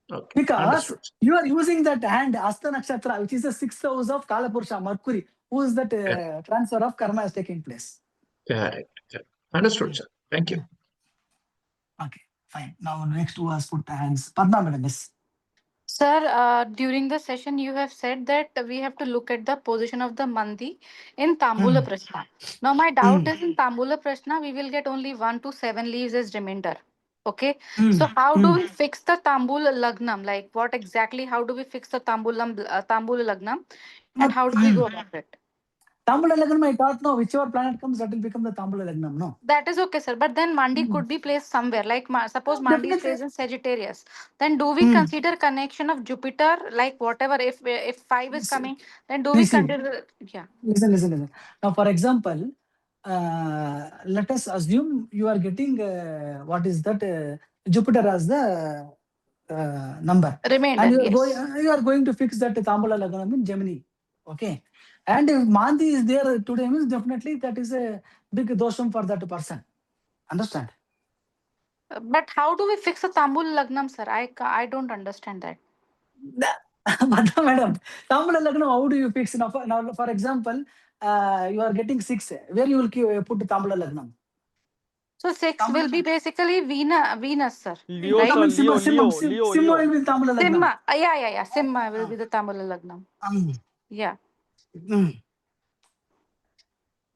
Okay. Because Understood. you are using that hand, Asta Nakshatra, which is the 6th house of Kalapurusha, Mercury, who is that transfer of karma is taking place. Correct. Understood, sir. Thank you. Okay, fine. Now next who has put hands? Padma madam, yes. Sir, during the session, you have said that we have to look at the position of the Mandi in Tamboola Prasannam. Now, my doubt is in Tamboola Prasannam, we will get only 1 to 7 leaves as remainder. Okay. So, how do we fix the Tamboola Lagnam? Like, what exactly? How do we fix the Tamboola Lagnam? And how do we go about it? Tamboola Lagnam, I thought, no, whichever planet comes, that will become the Tamboola Lagnam, no? That is okay, sir. But then Mandi could be placed somewhere. Like, suppose Mandi stays in Sagittarius. Then do we consider connection of Jupiter? Like, whatever, if 5 is coming, then do we consider? Yeah. Listen. Now, for example, let us assume you are getting, what is that, Jupiter as the number. Remainder, And yes. you are going to fix that Tamboola Lagnam in Gemini. Okay. And if Mandi is there today, means definitely that is a big dosham for that person. Understand? But how do we fix a Tamboola Lagnam, sir? I don't understand that. Madam, Tamboola Lagnam, how do you fix? Now, for example, you are getting 6. Where you will put Tamboola Lagnam? So 6 will be basically Venus, sir. Leo, Right? sir, Leo. Simha will be Tamboola Lagnam. Simha. Yeah. Simha will be the Tamboola Lagnam. Yeah.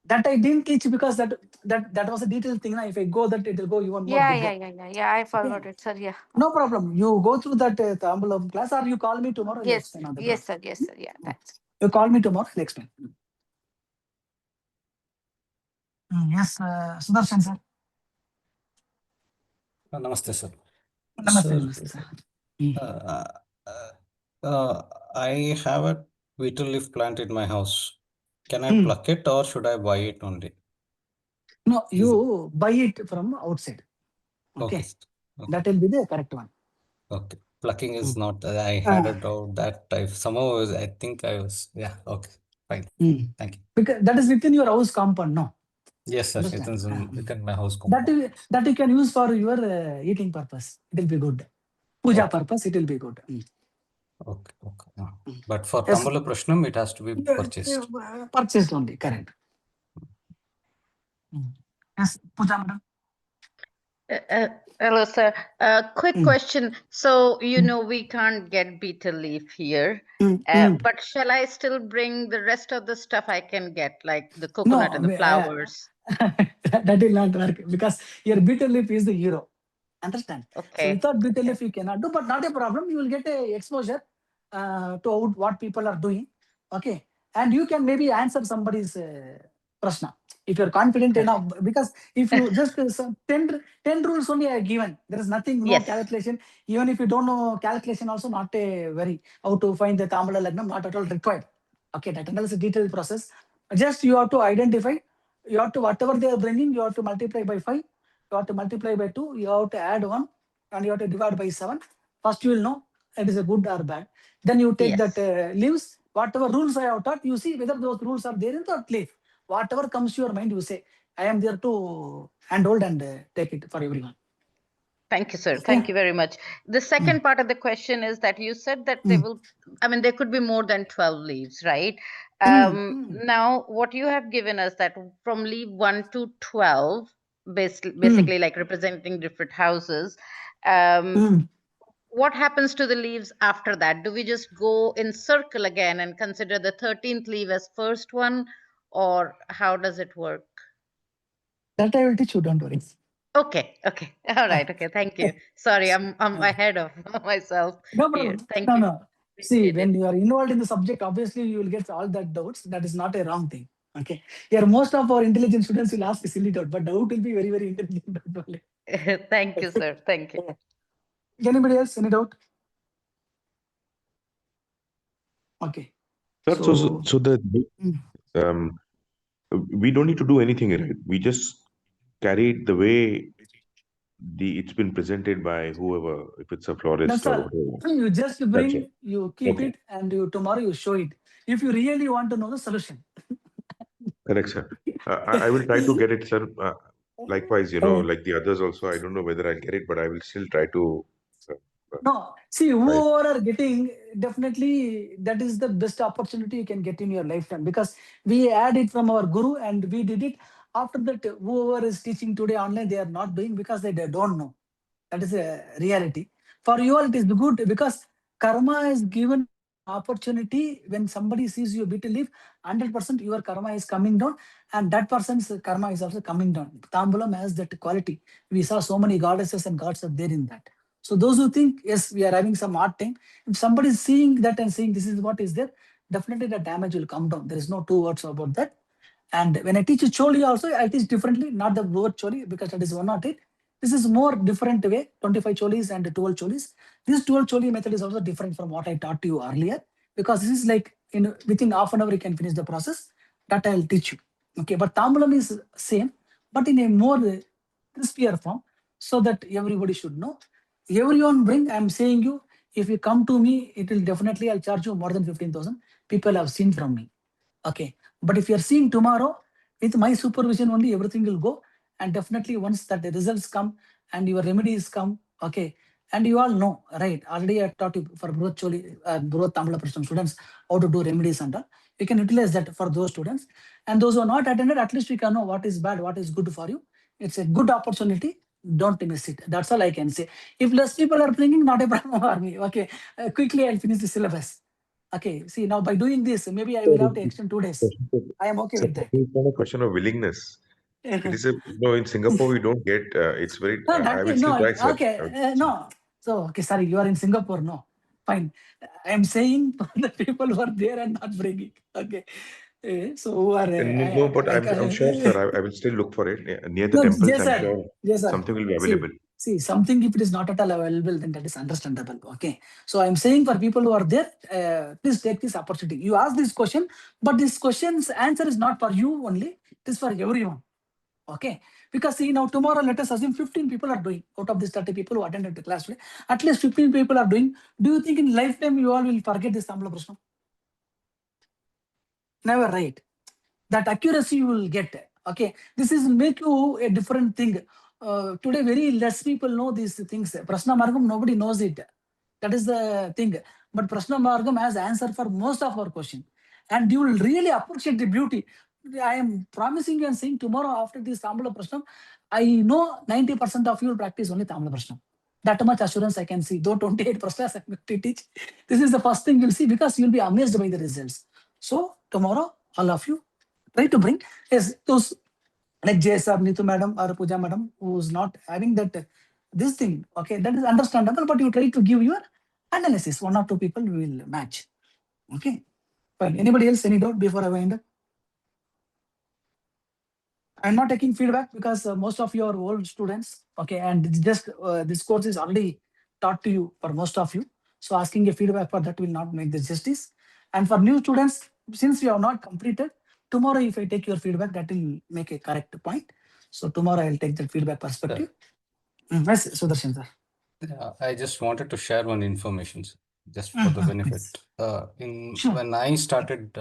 That I didn't teach because that was a detailed thing. If I go that, it will go even more bigger. Yeah. I forgot it, sir. Yeah. No problem. You go through that Tamboola class, or you call me tomorrow. Yes, sir. Yeah, thanks. You call me tomorrow, I'll explain. Yes, Sudarshan sir. Namaste, sir. Namaste, sir. I have a betel leaf plant in my house. Can I pluck it or should I buy it only? No, you buy it from outside. Okay. That will be the correct one. Okay. Plucking is not, I had a doubt that type. Somehow I think I was, yeah, okay, fine. Thank you. Because that is within your house compound, no? Yes, sir. It is within my house compound. That you can use for your eating purpose. It will be good. Puja purpose, it will be good. Okay. But for Tamboola Prasannam, it has to be purchased. Purchased only, correct. Yes, Puja madam. Hello, sir. Quick question. So, you know, we can't get betel leaf here, but shall I still bring the rest of the stuff I can get, like the coconut No, and the flowers? that will not work because your betel leaf is the hero. Understand? So Okay. without betel Okay. leaf you cannot do, but not a problem. You will get a exposure to what people are doing. Okay, and you can maybe answer somebody's prashna if you're confident enough. Because if you just 10 rules only are given, there is nothing, no Yes. calculation. Even if you don't know calculation, also not a very how to find the Tamboola Lagna, not at all required. Okay, that is a detailed process. Just you have to identify. You have to whatever they are bringing, you have to multiply by 5. You have to multiply by 2, you have to add 1, and you have to divide by 7. First, you will know it is a good or bad. Then you take Yes. that leaves, whatever rules I have taught, you see whether those rules are there in that leaf. Whatever comes to your mind, you say, I am there to handhold and take it for everyone. Thank you, sir. Thank you very much. The second part of the question is that you said that they will, I mean, there could be more than 12 leaves, right? Now, what you have given us that from leaf 1 to 12, basically like representing different houses, what happens to the leaves after that? Do we just go in circle again and consider the 13th leaf as first one, or how does it work? That I will teach you, don't worry. Okay. All right. Okay. Thank you. Sorry, I'm ahead of myself No here. problem. Thank No, you. no. See, Appreciate when it. you are involved in the subject, obviously you will get all that doubts. That is not a wrong thing. Okay. Here, most of our intelligent students will ask a silly doubt, but doubt will be very, very intelligent doubt only. Thank you, sir. Thank you. Anybody else? Any doubt? Okay. Sir, So, we don't need to do anything, right? We just carry it the way it's been presented by whoever, if it's a florist that's or all. whatever. You just That's bring, it. you keep Okay. it, and tomorrow you show it. If you really want to know the solution. Correct, sir. I will try to get it, sir. Likewise, like the others also, I don't know whether I'll get it, but I will still try to. No, see, whoever are getting, definitely that is the best opportunity you can get in your lifetime, because we had it from our guru and we did it. After that, whoever is teaching today online, they are not doing because they don't know. That is a reality. For you all, it is good because karma is given opportunity. When somebody sees you a bit leaf, 100% your karma is coming down, and that person's karma is also coming down. Tambulam has that quality. We saw so many goddesses and gods are there in that. So those who think, yes, we are having some hard time, if somebody is seeing that and saying this is what is there, definitely the damage will come down. There is no two words about that. And when I teach Choli also, I teach differently, not the word Choli, because that is one not it. This is more different way, 25 cholis and 12 cholis. This 12 choli method is also different from what I taught you earlier, because this is like within half an hour you can finish the process. That I'll teach you. Okay, but Tambulam is same, but in a more crispier form, so that everybody should know. Everyone bring, I'm saying you, if you come to me, it will definitely, I'll charge you more than 15,000. People have seen from me. Okay, but if you're seeing tomorrow, with my supervision only, everything will go. And definitely once that the results come and your remedies come, okay, and you all know, right? Already I taught you for Growth Tamboola Prasannam students how to do remedies and all. You can utilize that for those students. And those who are not attended, at least we can know what is bad, what is good for you. It's a good opportunity. Don't miss it. That's all I can say. If less people are bringing, not a problem for me. Okay, quickly I'll finish the syllabus. Okay, see now by doing this, maybe I will have to extend 2 days. I am okay with that. It's not a question of willingness. It is in Singapore we don't get. It's very. No, I will still try, sir. okay, no. So, okay, sorry, you are in Singapore, no. Fine. I am saying for the people who are there and not bringing. Okay. So, who are. No, but I'm sure, sir. I will still look for it near the No, temples. yes, I'm sir. sure Yes, sir. something will be available. See, something if it is not at all available, then that is understandable. Okay. So I'm saying for people who are there, please take this opportunity. You ask this question, but this question's answer is not for you only. It is for everyone. Okay. Because see now tomorrow, let us assume 15 people are doing out of these 30 people who attended the class today. At least 15 people are doing. Do you think in lifetime you all will forget this Tamboola Prasannam? Never, right? That accuracy you will get. Okay, this is make you a different thing. Today, very less people know these things. Prashna Margam, nobody knows it. That is the thing. But Prashna Margam has answer for most of our question. And you will really appreciate the beauty. I am promising you and saying tomorrow after this Tamboola Prasannam, I know 90% of you will practice only Tamboola Prasannam. That much assurance I can see. Though 28 Prasannams I'm going to teach, this is the first thing you'll see because you'll be amazed by the results. So tomorrow, all of you try to bring, yes, those like Jay sir, Neetu madam or Pooja madam who's not having that this thing, okay, that is understandable, but you try to give your analysis. One or two people will match. Okay. Fine. Anybody else? Any doubt before I wind up? I'm not taking feedback because most of you are old students. Okay. And it's just this course is already taught to you for most of you. So asking a feedback for that will not make the justice. And for new students, since you have not completed, tomorrow if I take your feedback, that will make a correct point. So tomorrow I'll take that feedback perspective. Yes, Sudarshan sir. Yeah, I just wanted to share one information, sir, just for the benefit. Sure. When I started,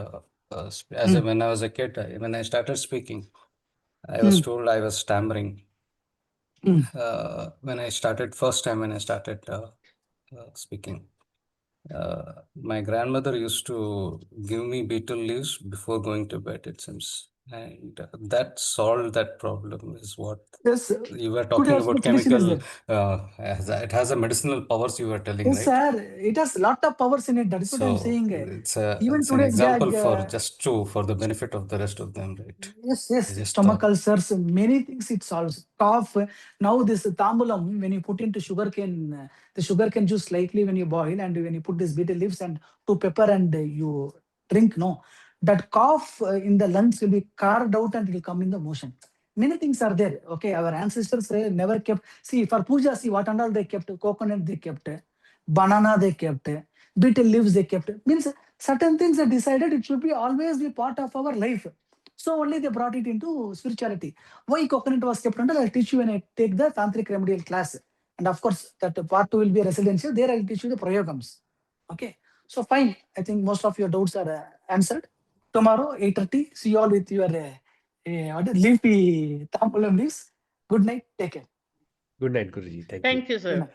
when I was a kid, when I started speaking, I was told I was stammering. When I started first time, when I started speaking, my grandmother used to give me betel leaves before going to bed, it seems. And that solved that problem, is what Yes, you were good talking about. explanation is Chemical, there. it has a medicinal powers, you were telling, Yes, right? sir. It has lot of powers in it. That is what I'm So saying. it's Even an today's example gag. for for the benefit of the rest of them, right? Yes, I yes. just Stomach thought, ulcers, many things it solves. Cough. Now this tambulam, when you put into sugarcane, the sugarcane juice slightly when you boil, and when you put this betel leaves and to pepper and you drink, no, that cough in the lungs will be carved out and it will come in the motion. Many things are there. Okay, our ancestors never kept. See, for puja, see what and all they kept. Coconut they kept, banana they kept, betel leaves they kept. Means certain things are decided. It should be always be part of our life. So only they brought it into spirituality. Why coconut was kept under? I'll teach you when I take the tantric remedial class. And of course, that part 2 will be residential. There I'll teach you the prayogams. Okay. So fine. I think most of your doubts are answered. Tomorrow, 8:30, see you all with your leafy tambulam leaves. Good night. Take care. Good night, Guruji. Thank you. Thank you, sir. Good night.